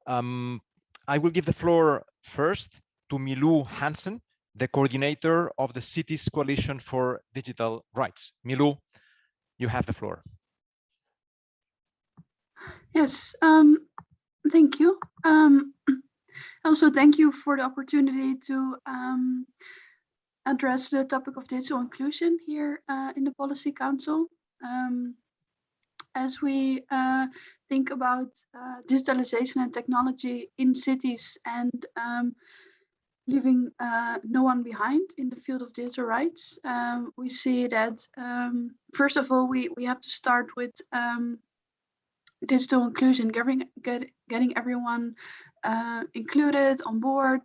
I will give the floor first to Milou Hansen, the coordinator of the Cities Coalition for Digital Rights. Milou, you have the floor. Yes, thank you. Also, thank you for the opportunity to address the topic of digital inclusion here in the Policy Council. As we think about digitalization and technology in cities and leaving no one behind in the field of digital rights, we see that first of all, we have to start with digital inclusion, getting everyone included on board,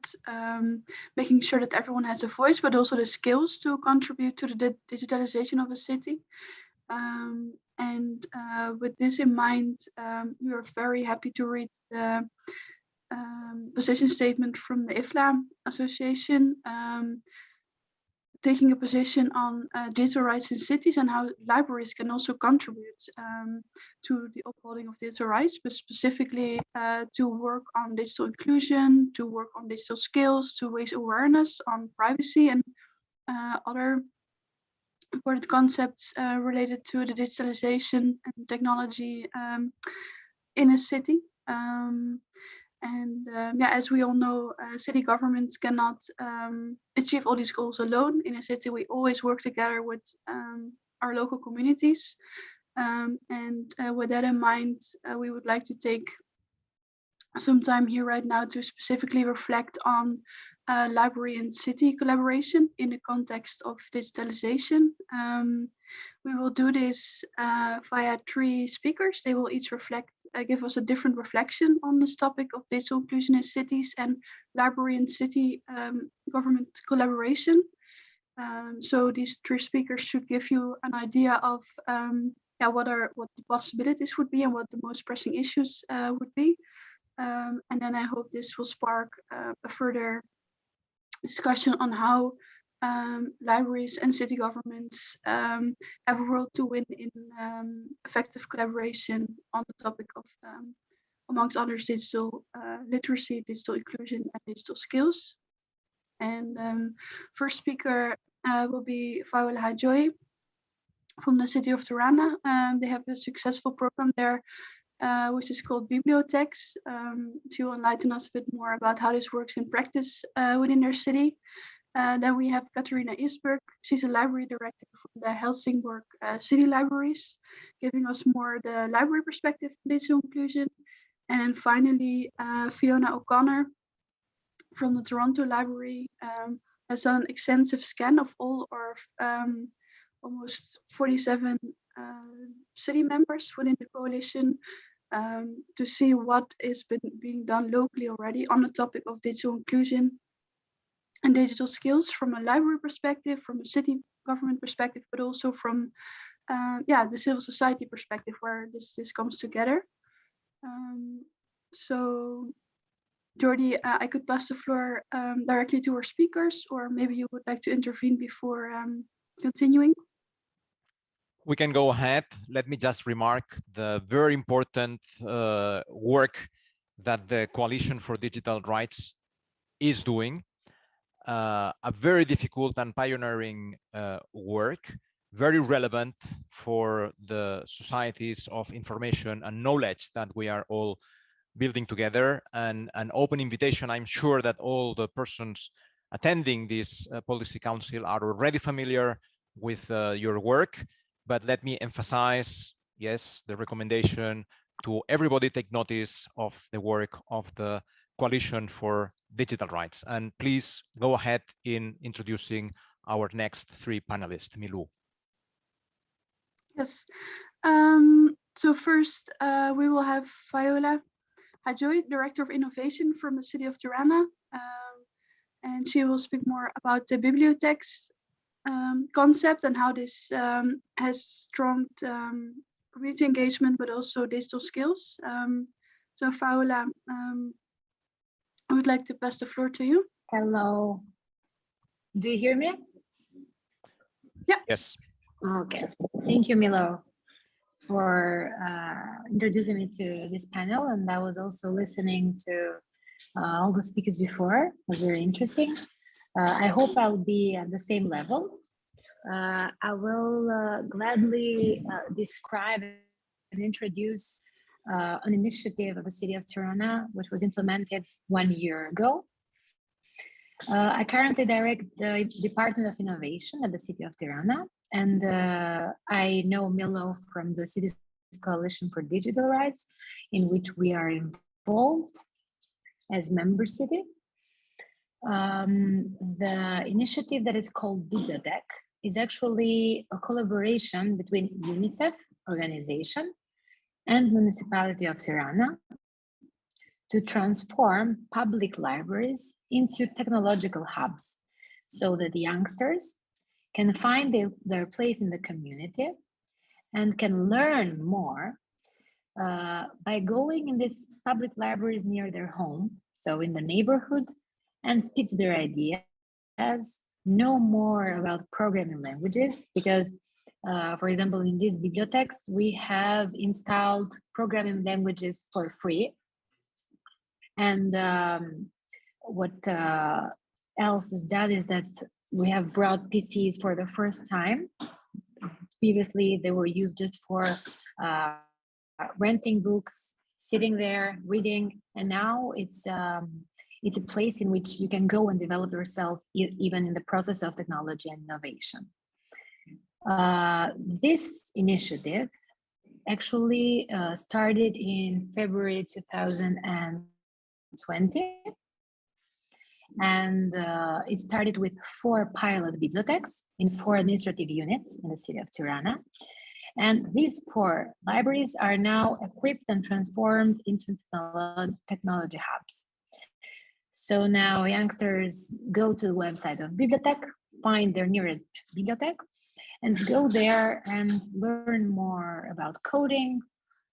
making sure that everyone has a voice, but also the skills to contribute to the digitalization of a city. And with this in mind, we are very happy to read the position statement from the IFLA Association, taking a position on digital rights in cities and how libraries can also contribute to the upholding of digital rights, but specifically to work on digital inclusion, to work on digital skills, to raise awareness on privacy and other important concepts related to the digitalization and technology in a city. Yeah, as we all know, city governments cannot achieve all these goals alone. In a city, we always work together with our local communities. With that in mind, we would like to take some time here right now to specifically reflect on library and city collaboration in the context of digitalization. We will do this via 3 speakers. They will each give us a different reflection on this topic of digital inclusion in cities and library and city government collaboration. So these 3 speakers should give you an idea of what the possibilities would be and what the most pressing issues would be. And then I hope this will spark a further discussion on how libraries and city governments have a role to win in effective collaboration on the topic of, amongst others, digital literacy, digital inclusion, and digital skills. And first speaker will be Fayola Hadjoy from the city of Tirana. They have a successful program there, which is called Bibliotheeks, to enlighten us a bit more about how this works in practice within their city. Then we have Katarina Isberg. She's a library director from the Helsingborg City Libraries, giving us more the library perspective on digital inclusion. And then finally, Fiona O'Connor from the Toronto Library has done an extensive scan of all our almost 47 city members within the coalition to see what is being done locally already on the topic of digital inclusion and digital skills from a library perspective, from a city government perspective, but also from the civil society perspective where this comes together. So Jordi, I could pass the floor directly to our speakers, or maybe you would like to intervene before continuing. We can go ahead. Let me just remark the very important work that the Coalition for Digital Rights is doing. A very difficult and pioneering work, very relevant for the societies of information and knowledge that we are all building together, and an open invitation. I'm sure that all the persons attending this policy council are already familiar with your work, but let me emphasize, yes, the recommendation to everybody take notice of the work of the Coalition for Digital Rights. And please go ahead in introducing our next three panelists. Milou. Yes. So first, we will have Fayola Hadjoy, Director of Innovation from the city of Tirana, and she will speak more about the bibliotheques concept and how this has strong community engagement, but also digital skills. So Fayola, I would like to pass the floor to you. Hello. Do you hear me? Yeah. Yes. Okay. Thank you, Milo, for introducing me to this panel. And I was also listening to all the speakers before. It was very interesting. I hope I'll be at the same level. I will gladly describe and introduce an initiative of the city of Tirana, which was implemented 1 year ago. I currently direct the Department of Innovation at the city of Tirana, and I know Milo from the city's Coalition for Digital Rights, in which we are involved as member city. The initiative that is called Bibliothek is actually a collaboration between UNICEF organization and municipality of Tirana to transform public libraries into technological hubs so that the youngsters can find their place in the community and can learn more by going in these public libraries near their home, so in the neighborhood, and pitch their ideas, know more about programming languages, because for example, in these bibliotheques, we have installed programming languages for free. And what else is done is that we have brought PCs for the first time. Previously, they were used just for renting books, sitting there, reading, and now it's a place in which you can go and develop yourself, even in the process of technology and innovation. This initiative actually started in February 2020, and it started with 4 pilot bibliotheques in 4 administrative units in the city of Tirana. And these 4 libraries are now equipped and transformed into technology hubs. So now youngsters go to the website of Bibliothek, find their nearest bibliothèque, and go there and learn more about coding,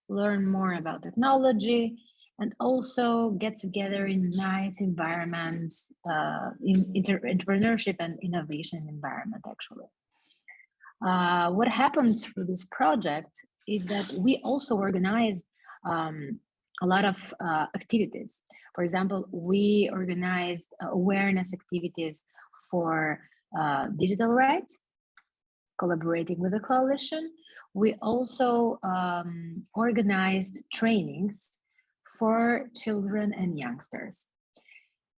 learn more about technology, and also get together in nice environments, in entrepreneurship and innovation environment, actually. What happened through this project is that we also organized a lot of activities. For example, we organized awareness activities for digital rights, collaborating with the coalition. We also organized trainings for children and youngsters.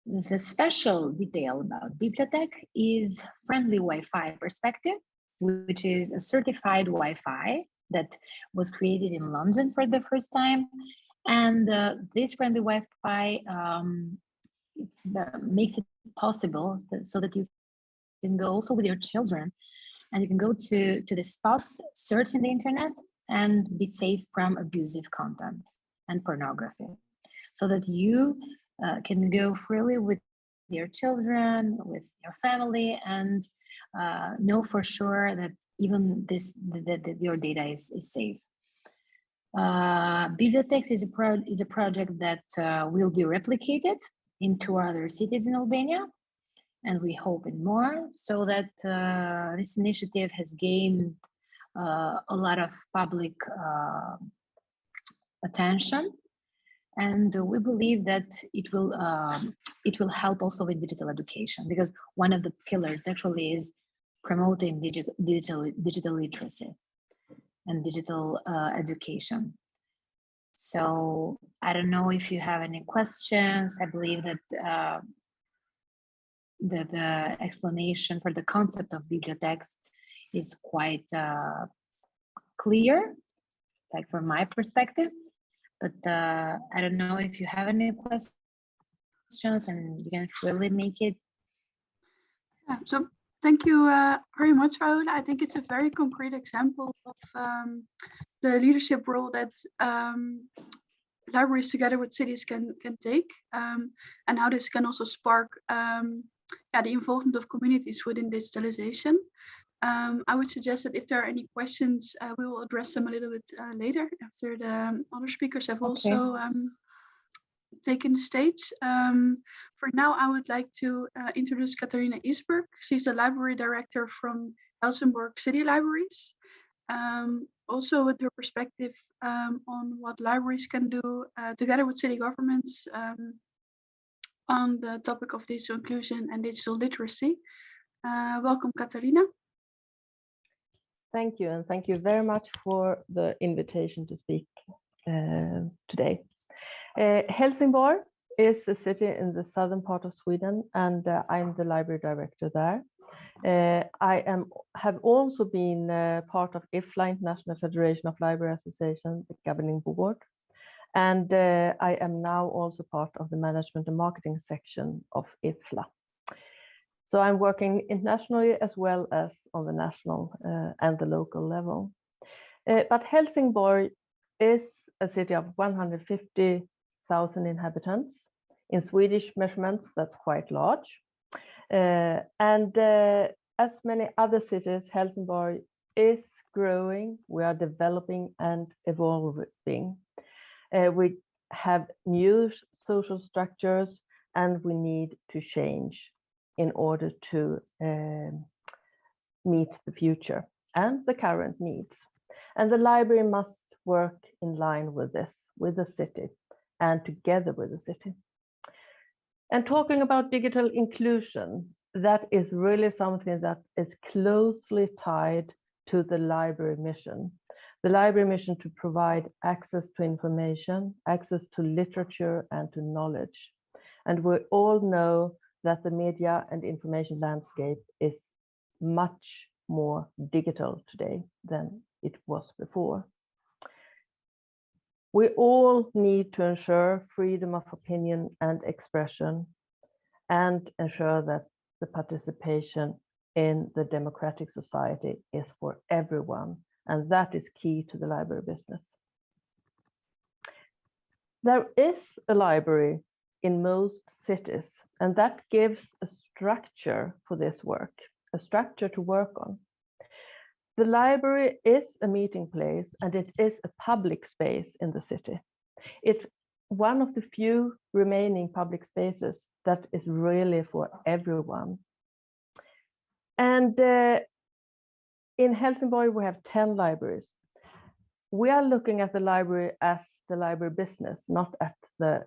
The special detail about Bibliotech is friendly Wi-Fi perspective, which is a certified Wi-Fi that was created in London for the first time. And this friendly Wi-Fi makes it possible so that you can go also with your children, and you can go to the spots, search in the internet, and be safe from abusive content and pornography, so that you can go freely with your children, with your family, and know for sure that even that your data is safe. Bibliothecs is a project that will be replicated in 2 other cities in Albania, and we hope in more, so that this initiative has gained a lot of public attention, and we believe that it will help also with digital education, because one of the pillars actually is promoting digital literacy and digital education. So I don't know if you have any questions. I believe that the explanation for the concept of bibliotheques is quite clear, like from my perspective. But I don't know if you have any questions, and you can really make it. Yeah, so thank you very much, Raoul. I think it's a very concrete example of the leadership role that libraries together with cities can take, and how this can also spark the involvement of communities within digitalization. I would suggest that if there are any questions, we will address them a little bit later after the other speakers have also taken the stage. For now, I would like to introduce Katarina Isberg. She's the library director from Helsingborg City Libraries. Also with her perspective on what libraries can do together with city governments on the topic of digital inclusion and digital literacy. Welcome, Katarina. Thank you, and thank you very much for the invitation to speak today. Helsingborg is a city in the southern part of Sweden, and I'm the library director there. I have also been part of IFLA, International Federation of Library Association, the governing board, and I am now also part of the management and marketing section of IFLA. So I'm working internationally as well as on the national and the local level. But Helsingborg is a city of 150,000 inhabitants. In Swedish measurements, that's quite large. And as many other cities, Helsingborg is growing. We are developing and evolving. We have new social structures, and we need to change in order to meet the future and the current needs. And the library must work in line with this, with the city and together with the city. And talking about digital inclusion, that is really something that is closely tied to the library mission. The library mission to provide access to information, access to literature and to knowledge. And we all know that the media and information landscape is much more digital today than it was before. We all need to ensure freedom of opinion and expression, and ensure that the participation in the democratic society is for everyone, and that is key to the library business. There is a library in most cities, and that gives a structure for this work, a structure to work on. the library is a meeting place and it is a public space in the city. It's one of the few remaining public spaces that is really for everyone. And in Helsingborg, we have 10 libraries. We are looking at the library as the library business, not at the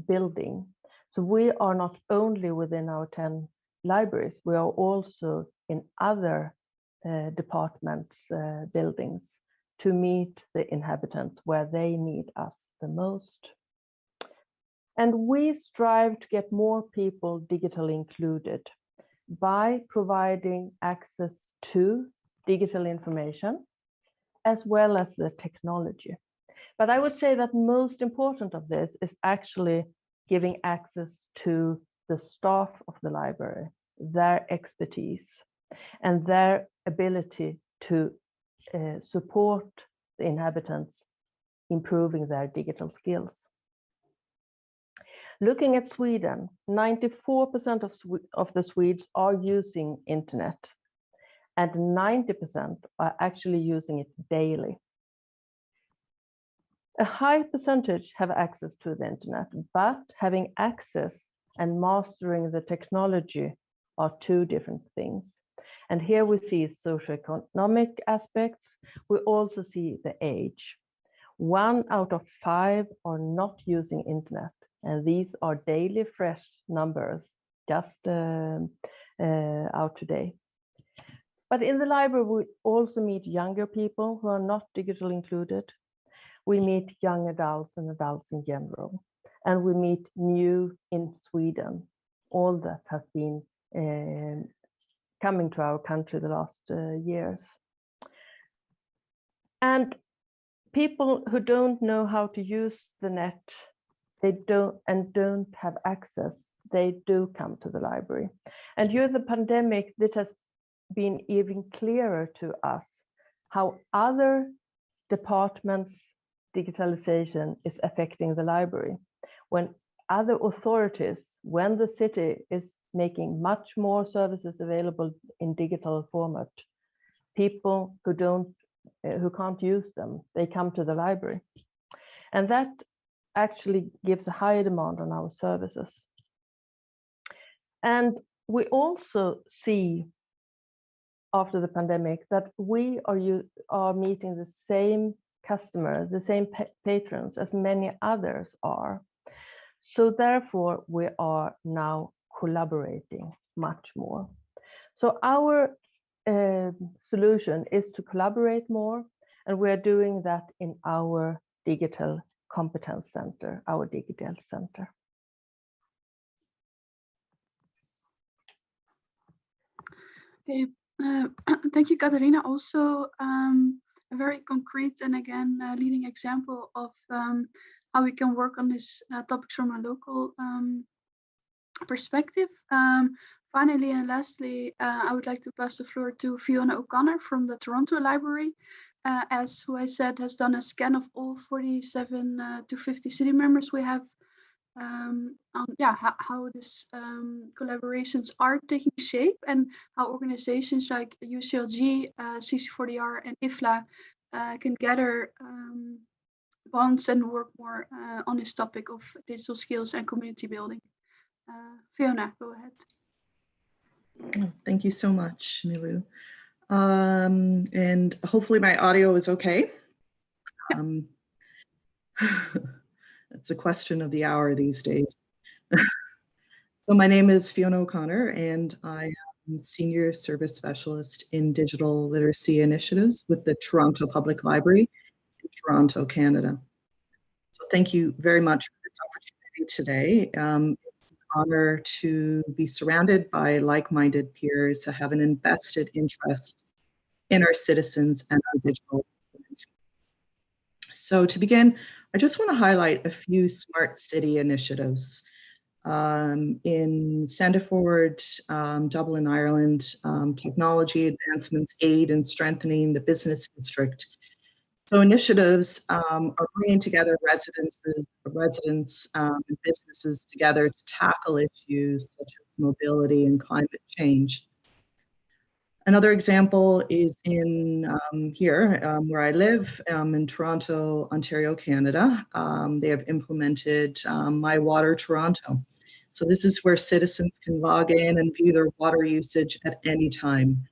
building. So we are not only within our 10 libraries, we are also in other departments, buildings, to meet the inhabitants where they need us the most. And we strive to get more people digitally included by providing access to digital information as well as the technology. But I would say that most important of this is actually giving access to the staff of the library, their expertise, and their ability to support the inhabitants improving their digital skills. Looking at Sweden, 94% of the Swedes are using internet, and 90% are actually using it daily. A high percentage have access to the internet, but having access and mastering the technology are two different things. And here we see socioeconomic aspects. We also see the age. 1 out of 5 are not using internet, and these are daily fresh numbers just out today. But in the library, we also meet younger people who are not digitally included. We meet young adults and adults in general, and we meet new in Sweden, all that has been coming to our country the last years. And people who don't know how to use the net, they don't have access, they do come to the library. And during the pandemic, this has been even clearer to us how other departments' digitalization is affecting the library. When other authorities, when the city is making much more services available in digital format, people who can't use them, they come to the library. And that actually gives a higher demand on our services. And we also see after the pandemic that we are meeting the same customers, the same patrons as many others are. So therefore, we are now collaborating much more. So our solution is to collaborate more, and we are doing that in our digital competence center, our digital center. Okay. Thank you, Katarina. Also, a very concrete and again leading example of how we can work on these topics from a local perspective. Finally and lastly, I would like to pass the floor to Fiona O'Connor from the Toronto Library, as who I said has done a scan of all 47 to 50 city members we have. How this collaborations are taking shape and how organizations like UCLG, CC40R and IFLA can gather bonds and work more on this topic of digital skills and community building. Fiona, go ahead. Thank you so much, Milou. And hopefully my audio is okay. It's a question of the hour these days. So my name is Fiona O'Connor, and I am Senior Service Specialist in Digital Literacy Initiatives with the Toronto Public Library in Toronto, Canada. So thank you very much for this opportunity today. It's an honor to be surrounded by like-minded peers who have an invested interest in our citizens and our digital communities. So to begin, I just want to highlight a few smart city initiatives. In Sandiford, Dublin, Ireland, technology advancements aid in strengthening the business district. So initiatives are bringing together residents and businesses together to tackle issues such as mobility and climate change. Another example is in here where I live in Toronto, Ontario, Canada. They have implemented My Water Toronto. So this is where citizens can log in and view their water usage at any time.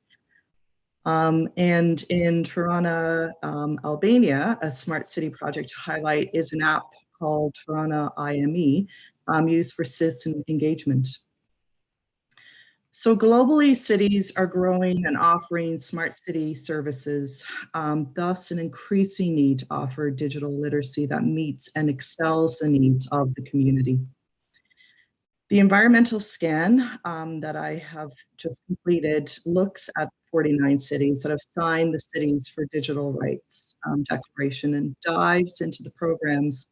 And in Tirana, Albania, a smart city project to highlight is an app called Tirana IME, used for citizen engagement. So globally, cities are growing and offering smart city services, thus an increasing need to offer digital literacy that meets and excels the needs of the community. The environmental scan that I have just completed looks at 49 cities that have signed the Cities for Digital Rights Declaration and dives into the programs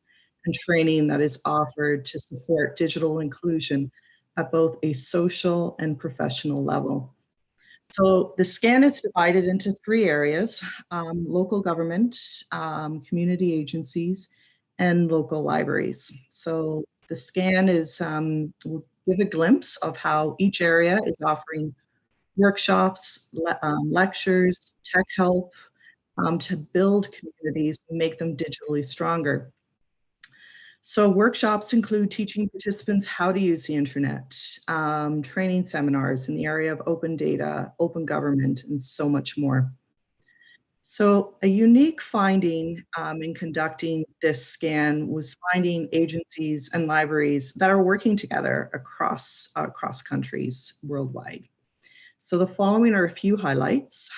and training that is offered to support digital inclusion at both a social and professional level. So the scan is divided into 3 areas: local government, community agencies, and local libraries. So the scan is will give a glimpse of how each area is offering workshops, lectures, tech help to build communities and make them digitally stronger. So workshops include teaching participants how to use the internet, training seminars in the area of open data, open government, and so much more. So a unique finding in conducting this scan was finding agencies and libraries that are working together across countries worldwide. So the following are a few highlights.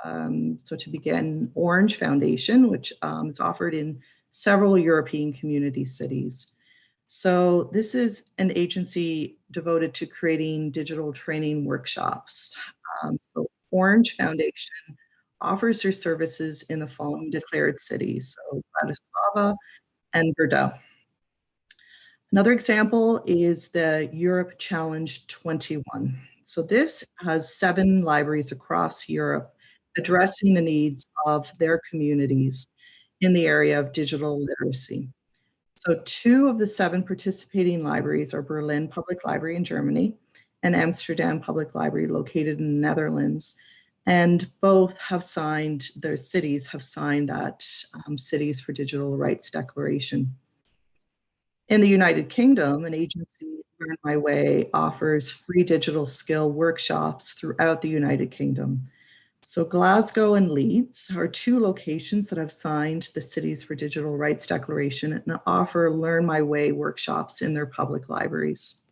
So to begin, Orange Foundation, which is offered in several European community cities. So this is an agency devoted to creating digital training workshops. So Orange Foundation offers their services in the following declared cities, so Bratislava and Brda. Another example is the Europe Challenge 21. So this has 7 libraries across Europe addressing the needs of their communities in the area of digital literacy. So 2 of the 7 participating libraries are Berlin Public Library in Germany and Amsterdam Public Library located in the Netherlands. And both have signed, their cities have signed that Cities for Digital Rights Declaration. In the United Kingdom, an agency, Learn My Way, offers free digital skill workshops throughout the United Kingdom. So Glasgow and Leeds are 2 locations that have signed the Cities for Digital Rights Declaration and offer Learn My Way workshops in their public libraries.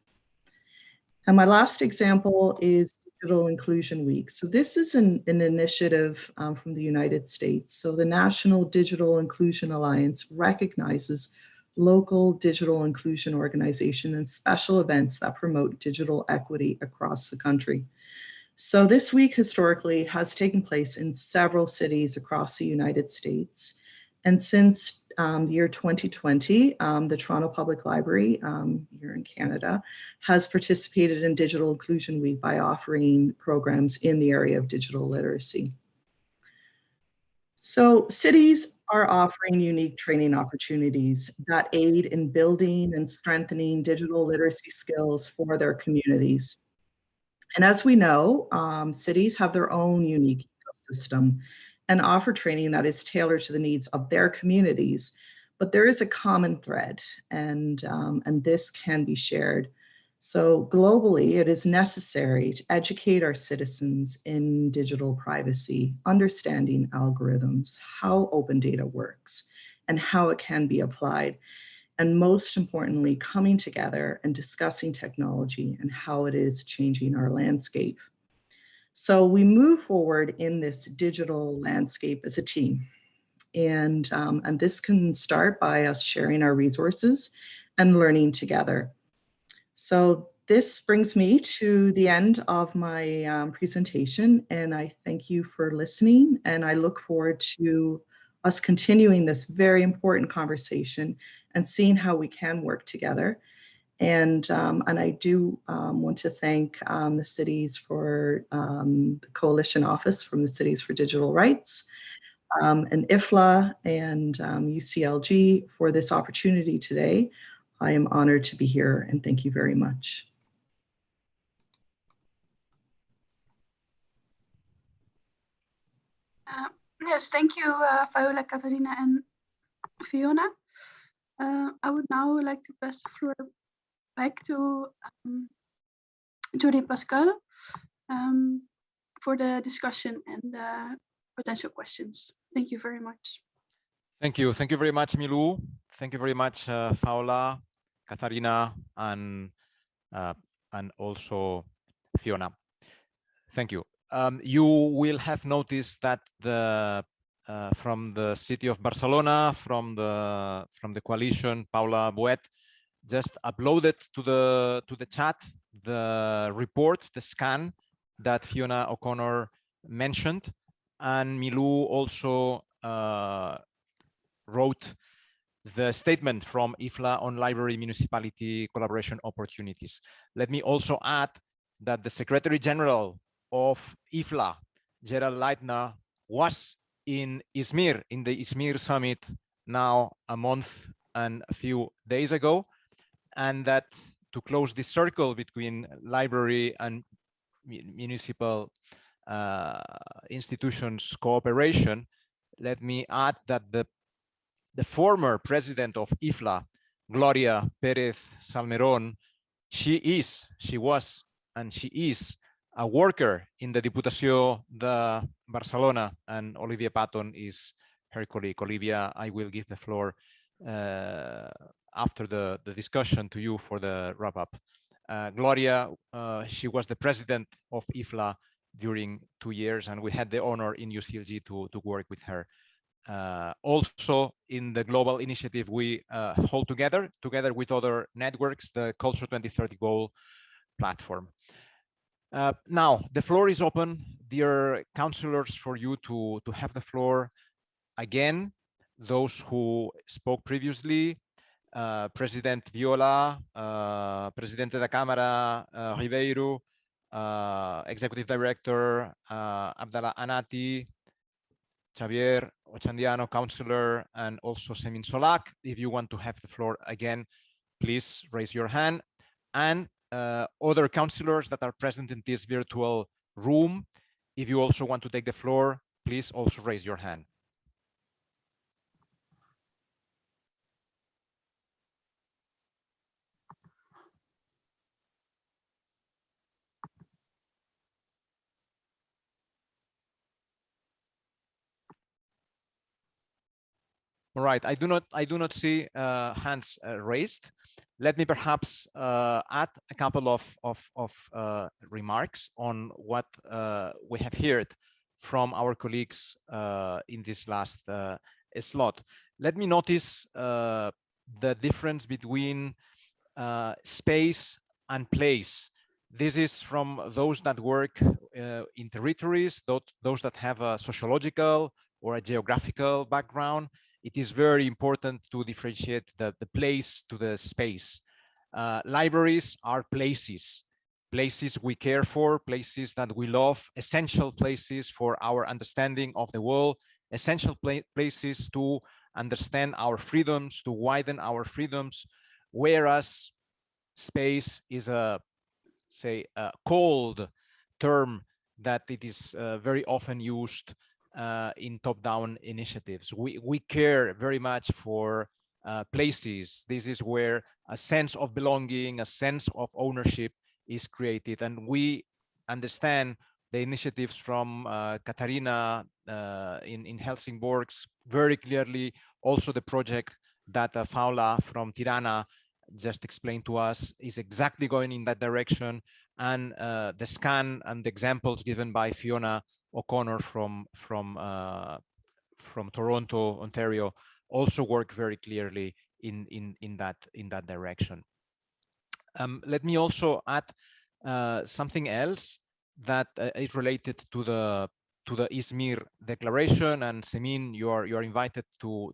And my last example is Digital Inclusion Week. So this is an initiative from the United States. So the National Digital Inclusion Alliance recognizes local digital inclusion organizations and special events that promote digital equity across the country. So this week historically has taken place in several cities across the United States. And since the year 2020, the Toronto Public Library here in Canada has participated in Digital Inclusion Week by offering programs in the area of digital literacy. So cities are offering unique training opportunities that aid in building and strengthening digital literacy skills for their communities. And as we know, cities have their own unique ecosystem and offer training that is tailored to the needs of their communities. But there is a common thread, and this can be shared. So globally, it is necessary to educate our citizens in digital privacy, understanding algorithms, how open data works, and how it can be applied. And most importantly, coming together and discussing technology and how it is changing our landscape. So we move forward in this digital landscape as a team. And this can start by us sharing our resources and learning together. So this brings me to the end of my presentation, and I thank you for listening, and I look forward to us continuing this very important conversation and seeing how we can work together. And I do want to thank the cities for the Coalition Office from the Cities for Digital Rights, and IFLA and UCLG for this opportunity today. I am honored to be here, and thank you very much. Yes, thank you, Viola, Katarina, and Fiona. I would now like to pass the floor back to Judy Pascal for the discussion and potential questions. Thank you very much. Thank you. Thank you very much, Milou. Thank you very much, Paola, Katarina, and also Fiona. Thank you. You will have noticed that from the city of Barcelona, from the coalition, Paula Boet just uploaded to the chat the report, the scan that Fiona O'Connor mentioned, and Milou also wrote the statement from IFLA on library municipality collaboration opportunities. Let me also add that the Secretary General of IFLA, Gerald Leitner, was in Izmir, in the Izmir summit now a month and a few days ago, and that to close this circle between library and municipal institutions cooperation, let me add that the former president of IFLA, Gloria Pérez Salmerón, she was, and she is a worker in the Diputació de Barcelona, and Olivia Patton is her colleague. Olivia, I will give the floor after the discussion to you for the wrap-up. Gloria, she was the president of IFLA during 2 years, and we had the honor in UCLG to work with her. Also in the global initiative we hold together with other networks, the Culture 2030 Goal platform. Now the floor is open, dear councillors, for you to have the floor again. Those who spoke previously, President Viola, Presidente da Câmara Ribeiro, Executive Director Abdallah Anati, Xavier Ochandiano, councillor, and also Semin Solak. If you want to have the floor again, please raise your hand. And other councillors that are present in this virtual room, if you also want to take the floor, please also raise your hand. All right, I do not see hands raised. Let me perhaps add a couple of remarks on what we have heard from our colleagues in this last slot. Let me notice the difference between space and place. This is from those that work in territories, those that have a sociological or a geographical background. It is very important to differentiate the place to the space. Libraries are places we care for, places that we love, essential places for our understanding of the world, essential places to understand our freedoms, to widen our freedoms, whereas space is a cold term that it is very often used in top-down initiatives. We care very much for places. This is where a sense of belonging, a sense of ownership is created, and we understand the initiatives from Katarina in Helsingborg very clearly. Also the project that Paula from Tirana just explained to us is exactly going in that direction, and the scan and the examples given by Fiona O'Connor from Toronto, Ontario, also work very clearly in that direction. Let me also add something else that is related to the Izmir Declaration, and Semin, you are invited to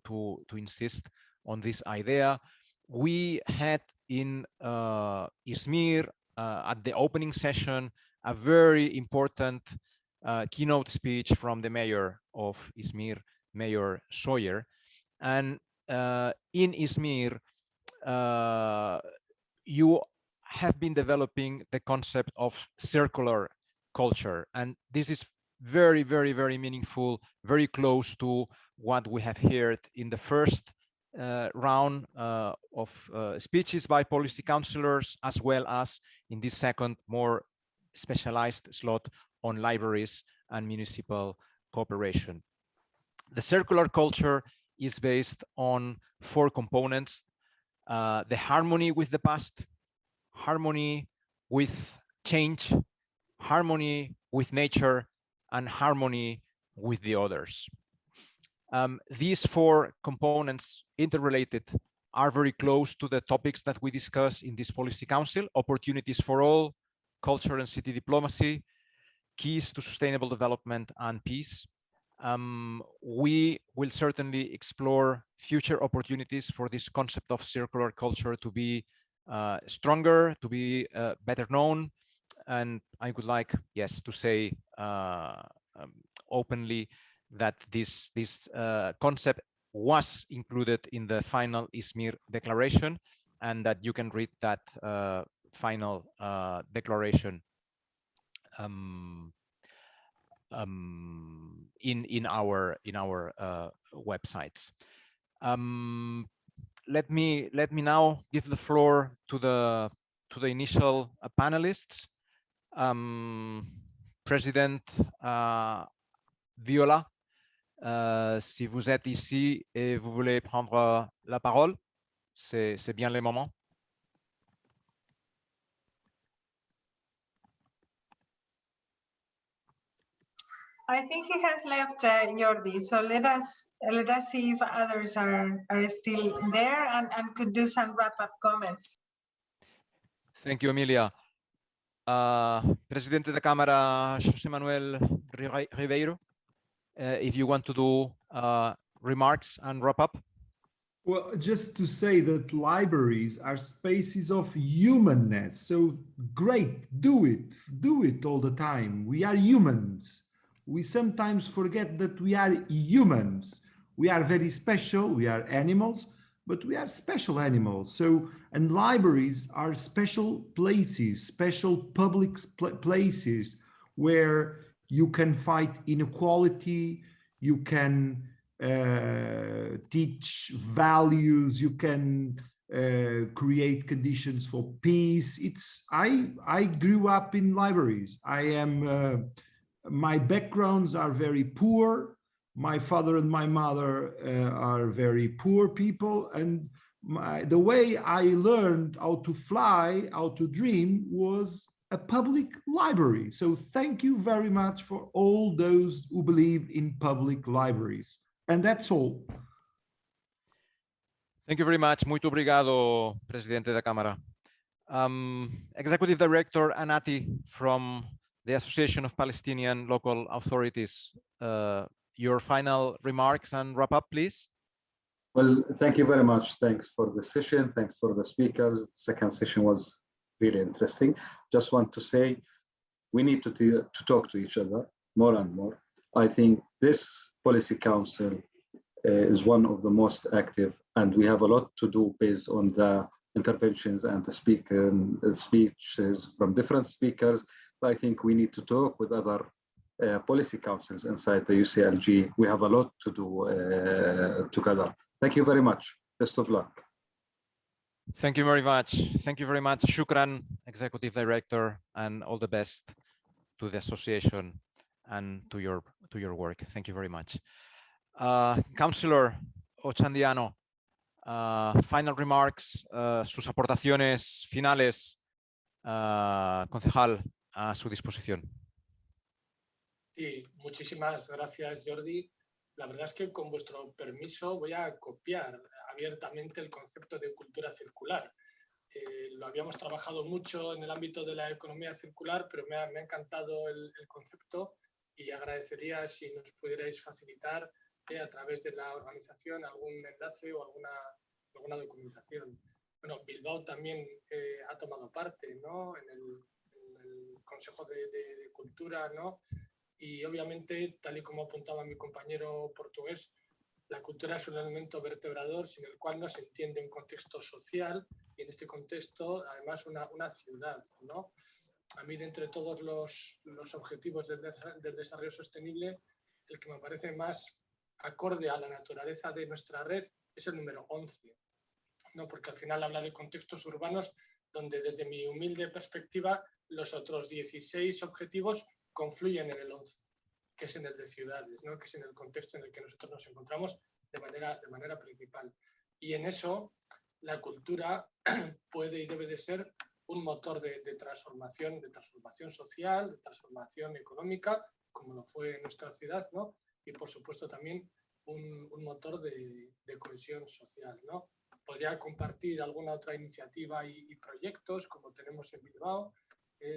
insist on this idea. We had in Izmir at the opening session a very important keynote speech from the mayor of Izmir, Mayor Sawyer. And in Izmir, you have been developing the concept of circular culture. And this is very, very, very meaningful, very close to what we have heard in the first round of speeches by policy counselors, as well as in this second, more specialized slot on libraries and municipal cooperation. The circular culture is based on 4 components: the harmony with the past, harmony with change, harmony with nature, and harmony with the others. These 4 components, interrelated, are very close to the topics that we discuss in this policy council: opportunities for all, culture and city diplomacy, keys to sustainable development, and peace. We will certainly explore future opportunities for this concept of circular culture to be stronger, to be better known. And I would like, yes, to say openly that this concept was included in the final Izmir declaration, and that you can read that final declaration in our websites. Let me now give the floor to the initial panelists. President Viola, si vous êtes ici et vous voulez prendre la parole, c'est bien le moment. I think he has left, Jordi. So let us see if others are still there and could do some wrap-up comments. Thank you, Emilia. Presidente da Câmara, José Manuel Ribeiro, if you want to do remarks and wrap up. Well, just to say that libraries are spaces of humanness. So great, do it all the time. We are humans. We sometimes forget that we are humans. We are very special. We are animals, but we are special animals. So, and libraries are special places, special public places where you can fight inequality, you can teach values, you can create conditions for peace. I grew up in libraries. My backgrounds are very poor. My father and my mother are very poor people, and the way I learned how to fly, how to dream, was a public library. So thank you very much for all those who believe in public libraries. And that's all. Thank you very much. Muito obrigado, Presidente da Câmara. Executive Director Anati from the Association of Palestinian Local Authorities. Your final remarks and wrap up, please. Well, thank you very much. Thanks for the session. Thanks for the speakers. The second session was really interesting. Just want to say we need to talk to each other more and more. I think this policy council is one of the most active, and we have a lot to do based on the interventions and the speeches from different speakers. I think we need to talk with other policy councils inside the UCLG. We have a lot to do together. Thank you very much. Best of luck. Thank you very much. Thank you very much. Shukran, Executive Director, and all the best to the association and to your work. Thank you very much. Councillor Ochandiano, final remarks, sus aportaciones finales, concejal, a su disposición. Sí, muchísimas gracias, Jordi. La verdad es que con vuestro permiso voy a copiar abiertamente el concepto de cultura circular. Lo habíamos trabajado mucho en el ámbito de la economía circular, pero me ha encantado el concepto y agradecería si nos pudierais facilitar a través de la organización algún enlace o alguna documentación. Bueno, Bilbao también ha tomado parte, ¿no?, en el Consejo de Cultura, ¿no? Y obviamente, tal y como apuntaba mi compañero portugués, la cultura es un elemento vertebrador sin el cual no se entiende un contexto social y en este contexto, además, una ciudad, ¿no? A mí, de entre todos los objetivos del desarrollo sostenible, el que me parece más acorde a la naturaleza de nuestra red es el número 11, ¿no? Porque al final habla de contextos urbanos donde, desde mi humilde perspectiva, los otros 16 objetivos confluyen en el 11, que es en el de ciudades, ¿no? Que es en el contexto en el que nosotros nos encontramos de manera principal. Y en eso la cultura puede y debe de ser un motor de transformación social, de transformación económica, como lo fue en nuestra ciudad, ¿no? Y por supuesto también un motor de cohesión social, ¿no? Podría compartir alguna otra iniciativa y proyectos, como tenemos en Bilbao,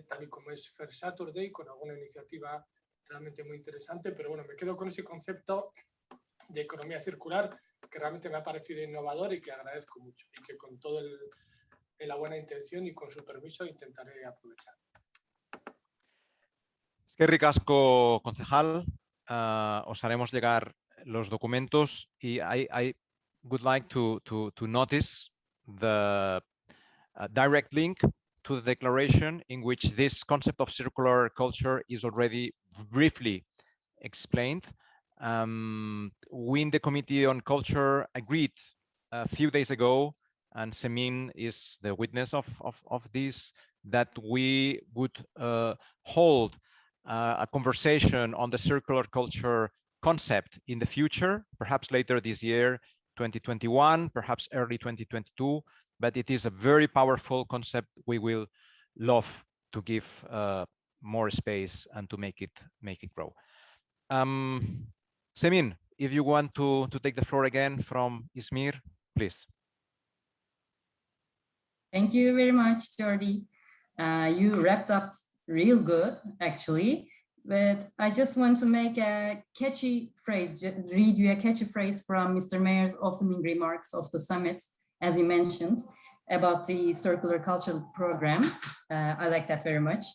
tal y como es Fair Saturday, con alguna iniciativa realmente muy interesante, pero bueno, me quedo con ese concepto de economía circular que realmente me ha parecido innovador y que agradezco mucho, y que con toda la buena intención y con su permiso intentaré aprovechar. Eskerrik asko, concejal. Os haremos llegar los documentos y I would like to notice the direct link to the declaration in which this concept of circular culture is already briefly explained. We in the Committee on Culture agreed a few days ago, and Semin is the witness of this, that we would hold a conversation on the circular culture concept in the future, perhaps later this year, 2021, perhaps early 2022, but it is a very powerful concept. We will love to give more space and to make it grow. Semin, if you want to take the floor again from Izmir, please. Thank you very much, Jordi. You wrapped up real good, actually. But I just want to make a catchy phrase, read you a catchy phrase from Mr. Mayor's opening remarks of the summit, as he mentioned, about the circular cultural program. I like that very much.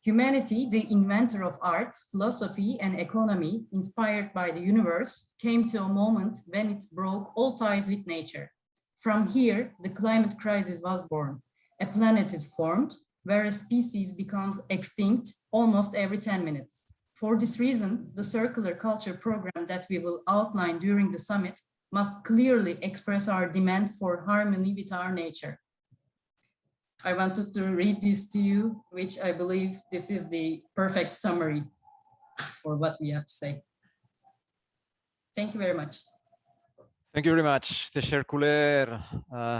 Humanity, the inventor of art, philosophy, and economy, inspired by the universe, came to a moment when it broke all ties with nature. From here, the climate crisis was born. A planet is formed, where a species becomes extinct almost every 10 minutes. For this reason, the circular culture program that we will outline during the summit must clearly express our demand for harmony with our nature. I wanted to read this to you, which I believe this is the perfect summary for what we have to say. Thank you very much. Thank you very much, Teşekkürler,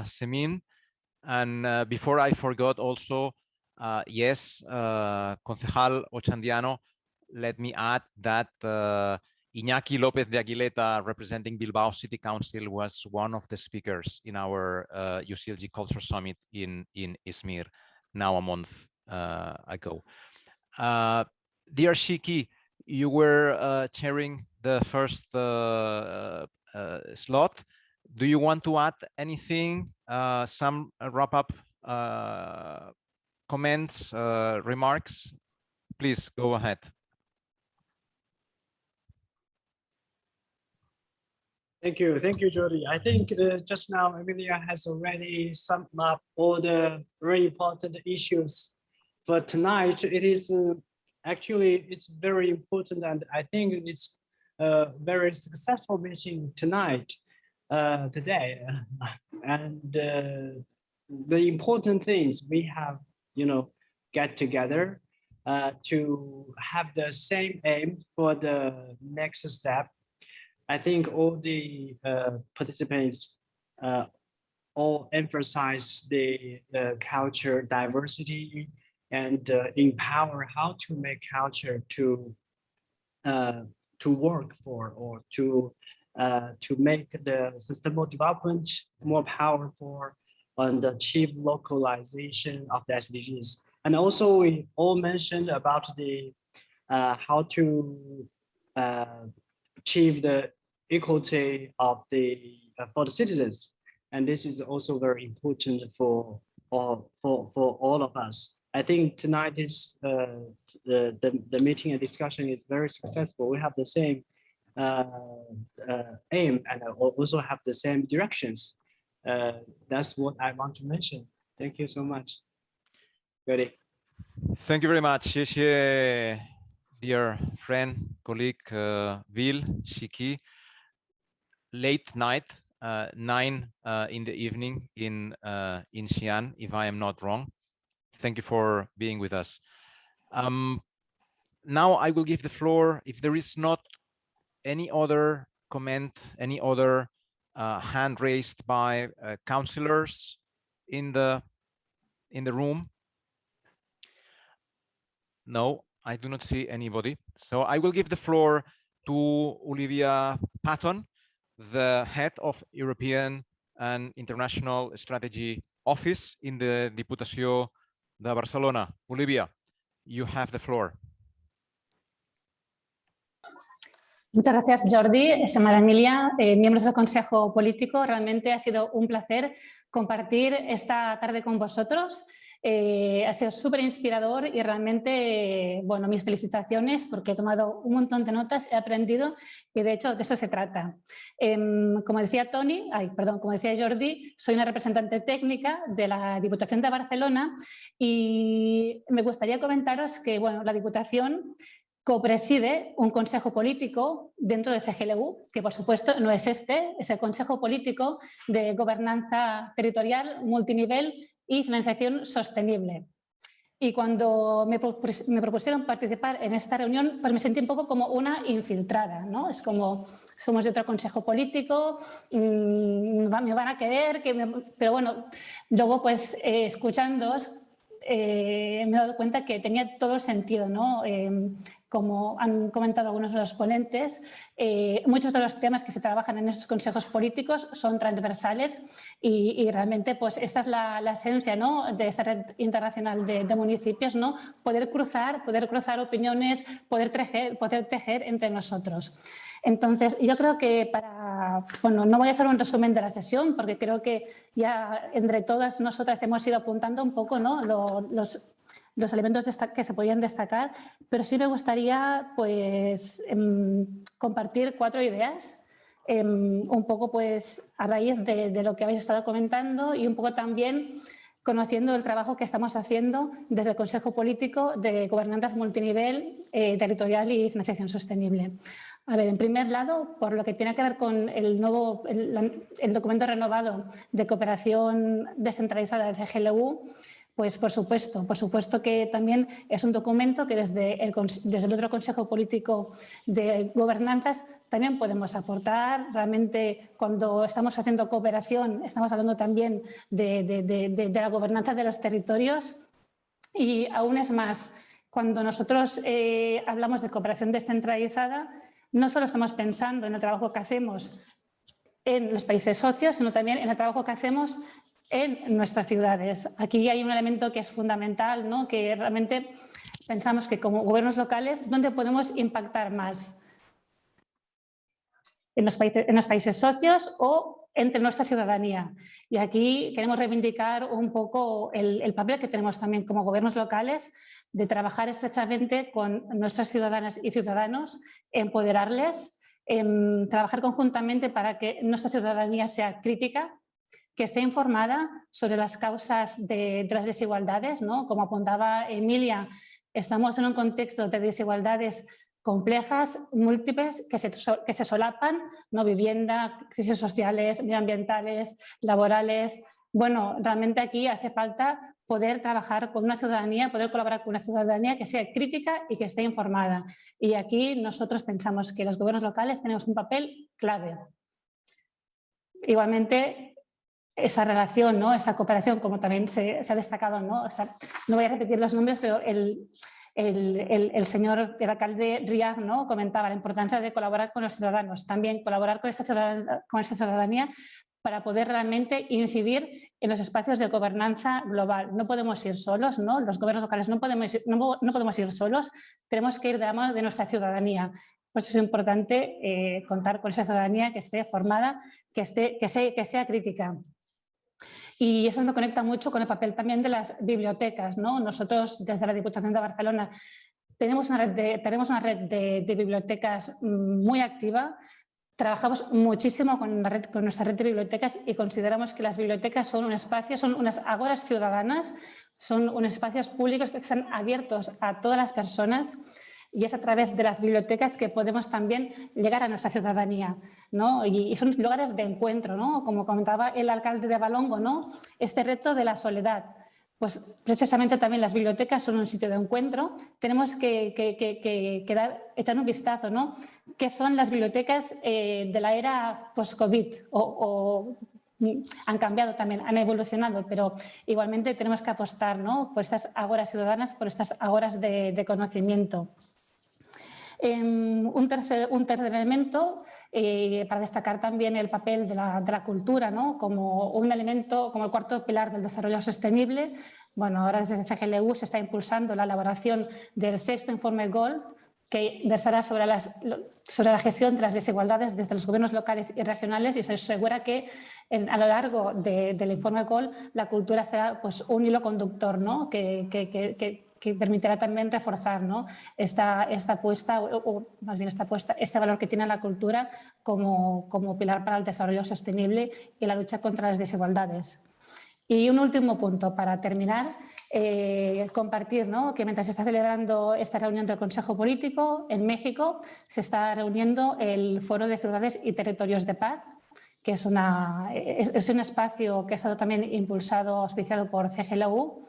Semin. And before I forgot also, yes, Concejal Ochandiano, let me add that Iñaki López de Aguileta, representing Bilbao City Council, was one of the speakers in our UCLG Culture Summit in Izmir, now a month ago. Dear Shiki, you were chairing the first slot. Do you want to add anything, some wrap-up comments, remarks? Please go ahead. Thank you, Jordi. I think just now Emilia has already summed up all the very important issues for tonight. It is actually, it's very important, and I think it's a very successful meeting tonight, today. And the important things we have, get together to have the same aim for the next step. I think all the participants all emphasize the culture diversity and empower how to make culture to work for, or to make the sustainable development more powerful and achieve localization of the SDGs. And also we all mentioned about the how to achieve the equality of for the citizens, and this is also very important for all of us. I think tonight is the meeting and discussion is very successful. We have the same aim and also have the same directions. That's what I want to mention. Thank you so much. Ready? Thank you very much. Dear friend, colleague, Will, Shiki. Late night, 9 in the evening in Xi'an, if I am not wrong. Thank you for being with us. Now I will give the floor, if there is not any other comment, any other hand raised by councillors in the room. No, I do not see anybody. So I will give the floor to Olivia Patton, the head of European and International Strategy Office in the Diputació de Barcelona. Olivia, you have the floor. Muchas gracias, Jordi. Semana Emilia, miembros del Consejo Político, realmente ha sido un placer compartir esta tarde con vosotros. Ha sido súper inspirador y realmente, bueno, mis felicitaciones porque he tomado un montón de notas, he aprendido y de hecho de eso se trata. Como decía como decía Jordi, soy una representante técnica de la Diputación de Barcelona y me gustaría comentaros que, bueno, la Diputación copreside un consejo político dentro de CGLU, que por supuesto no es es el Consejo Político de Gobernanza Territorial, Multinivel y Financiación Sostenible. Y cuando me propusieron participar en esta reunión, pues me sentí un poco como una infiltrada, ¿no? Es como, somos de otro consejo político, me van a querer, pero bueno, luego pues escuchándoos me he dado cuenta que tenía todo el sentido, ¿no? Como han comentado algunos de los ponentes, muchos de los temas que se trabajan en esos consejos políticos son transversales y realmente pues esta es la esencia, ¿no?, de esta red internacional de municipios, ¿no? Poder cruzar opiniones, poder tejer entre nosotros. Entonces, yo creo que bueno, no voy a hacer un resumen de la sesión porque creo que ya entre todas nosotras hemos ido apuntando un poco, ¿no?, los elementos que se podían destacar, pero sí me gustaría pues compartir 4 ideas, un poco pues a raíz de lo que habéis estado comentando y un poco también conociendo el trabajo que estamos haciendo desde el Consejo Político de Gobernanza Multinivel, Territorial y Financiación Sostenible. A ver, en primer lado, por lo que tiene que ver con el documento renovado de cooperación descentralizada de CGLU, pues por supuesto que también es un documento que desde el otro Consejo Político de Gobernanzas también podemos aportar. Realmente cuando estamos haciendo cooperación estamos hablando también de la gobernanza de los territorios y aún es más, cuando nosotros hablamos de cooperación descentralizada no solo estamos pensando en el trabajo que hacemos en los países socios, sino también en el trabajo que hacemos en nuestras ciudades. Aquí hay un elemento que es fundamental, ¿no?, que realmente pensamos que como gobiernos locales, ¿dónde podemos impactar más? En los países socios o entre nuestra ciudadanía. Y aquí queremos reivindicar un poco el papel que tenemos también como gobiernos locales de trabajar estrechamente con nuestras ciudadanas y ciudadanos, empoderarles, trabajar conjuntamente para que nuestra ciudadanía sea crítica, que esté informada sobre las causas de las desigualdades, ¿no? Como apuntaba Emilia, estamos en un contexto de desigualdades complejas, múltiples, que se solapan, ¿no? Vivienda, crisis sociales, medioambientales, laborales. Bueno, realmente aquí hace falta poder trabajar con una ciudadanía, poder colaborar con una ciudadanía que sea crítica y que esté informada. Y aquí nosotros pensamos que los gobiernos locales tenemos un papel clave. Igualmente, esa relación, ¿no?, esa cooperación, como también se ha destacado, ¿no? O sea, no voy a repetir los nombres, pero el alcalde Riad, ¿no?, comentaba la importancia de colaborar con los ciudadanos, también colaborar con esa ciudadanía para poder realmente incidir en los espacios de gobernanza global. No podemos ir solos, ¿no? Los gobiernos locales no podemos ir solos, tenemos que ir de la mano de nuestra ciudadanía. Pues es importante contar con esa ciudadanía que esté formada, que sea crítica. Y eso me conecta mucho con el papel también de las bibliotecas, ¿no? Nosotros desde la Diputación de Barcelona tenemos una red de bibliotecas muy activa. Trabajamos muchísimo con nuestra red de bibliotecas y consideramos que las bibliotecas son un espacio, son unas ágoras ciudadanas son unos espacios públicos que están abiertos a todas las personas y es a través de las bibliotecas que podemos también llegar a nuestra ciudadanía, ¿no? Y son lugares de encuentro, ¿no? Como comentaba el alcalde de Valongo, ¿no? Este reto de la soledad. Pues precisamente también las bibliotecas son un sitio de encuentro. Tenemos que echar un vistazo, ¿no? ¿Qué son las bibliotecas de la era post-COVID? Han cambiado también, han evolucionado, pero igualmente tenemos que apostar, ¿no? Por estas ágoras ciudadanas, por estas ágoras de conocimiento. Un tercer elemento, para destacar también el papel de la cultura, ¿no? Como un elemento, como el cuarto pilar del desarrollo sostenible. Bueno, ahora desde CGLU se está impulsando la elaboración del 6º informe Gold, que versará sobre la gestión de las desigualdades desde los gobiernos locales y regionales, y se asegura que a lo largo del informe Gold la cultura será pues, un hilo conductor, ¿no? que permitirá también reforzar, ¿no? esta apuesta, o más bien esta apuesta, este valor que tiene la cultura como pilar para el desarrollo sostenible y la lucha contra las desigualdades. Y un último punto para terminar, compartir, ¿no? Que mientras se está celebrando esta reunión del Consejo Político en México, se está reuniendo el Foro de Ciudades y Territorios de Paz, que es un espacio que ha estado también impulsado, auspiciado por CGLU.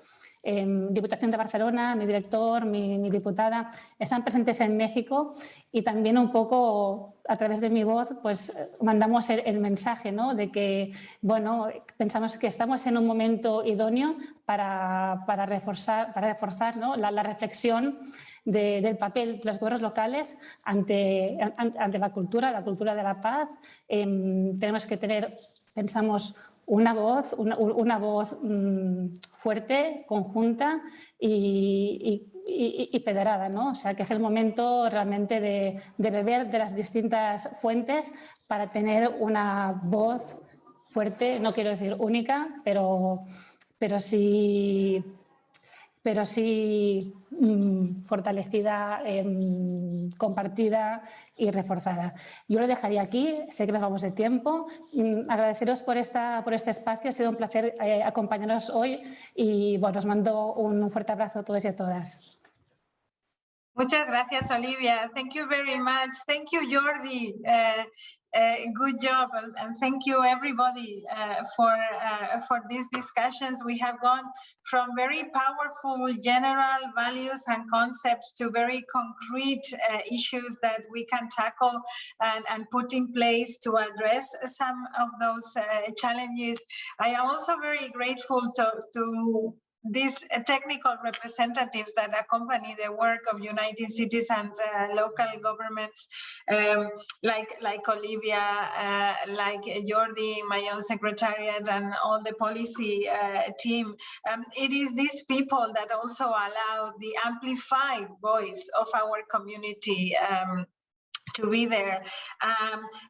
Diputación de Barcelona, mi director, mi diputada, están presentes en México y también un poco a través de mi voz pues mandamos el mensaje, ¿no? De que, bueno, pensamos que estamos en un momento idóneo para reforzar ¿no? la reflexión del papel de los gobiernos locales ante la cultura de la paz. Tenemos que tener, pensamos, una voz fuerte, conjunta y federada, ¿no? O sea, que es el momento realmente de beber de las distintas fuentes para tener una voz fuerte, no quiero decir única, pero sí fortalecida, compartida y reforzada. Yo lo dejaría aquí, sé que nos vamos de tiempo. Agradeceros por este espacio, ha sido un placer acompañaros hoy y bueno, os mando un fuerte abrazo a todos y a todas. Muchas gracias, Olivia. Thank you very much. Thank you, Jordi. Good job, and thank you everybody for these discussions. We have gone from very powerful general values and concepts to very concrete issues that we can tackle and put in place to address some of those challenges. I am also very grateful to these technical representatives that accompany the work of United Cities and local governments, like Olivia, like Jordi, my own secretariat, and all the policy team. It is these people that also allow the amplified voice of our community to be there.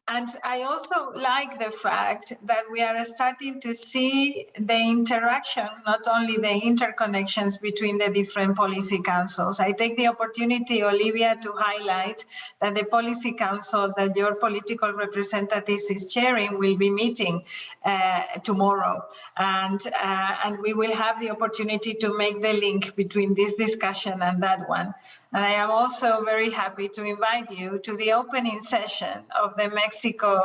And I also like the fact that we are starting to see the interaction, not only the interconnections between the different policy councils. I take the opportunity, Olivia, to highlight that the policy council that your political representatives is chairing will be meeting tomorrow. And we will have the opportunity to make the link between this discussion and that one. And I am also very happy to invite you to the opening session of the Mexico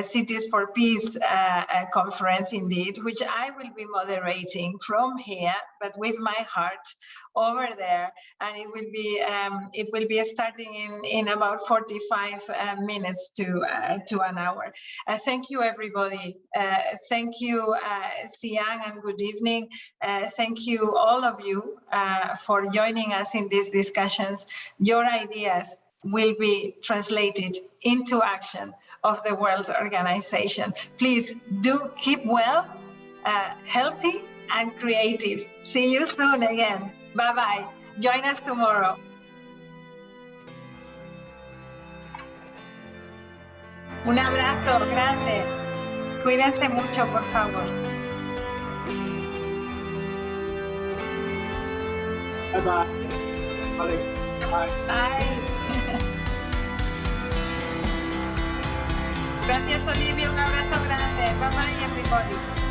Cities for Peace conference, indeed, which I will be moderating from here, but with my heart over there. And it will be starting in about 45 minutes to an hour. Thank you, everybody. Thank you, Sian, and good evening. Thank you, all of you, for joining us in these discussions. Your ideas will be translated into action of the World Organization. Please do keep well, healthy, and creative. See you soon again. Bye-bye. Join us tomorrow. Un abrazo grande. Cuídense mucho, por favor. Bye-bye. Bye. Bye. Gracias, Olivia. Un abrazo grande. Bye-bye, everybody.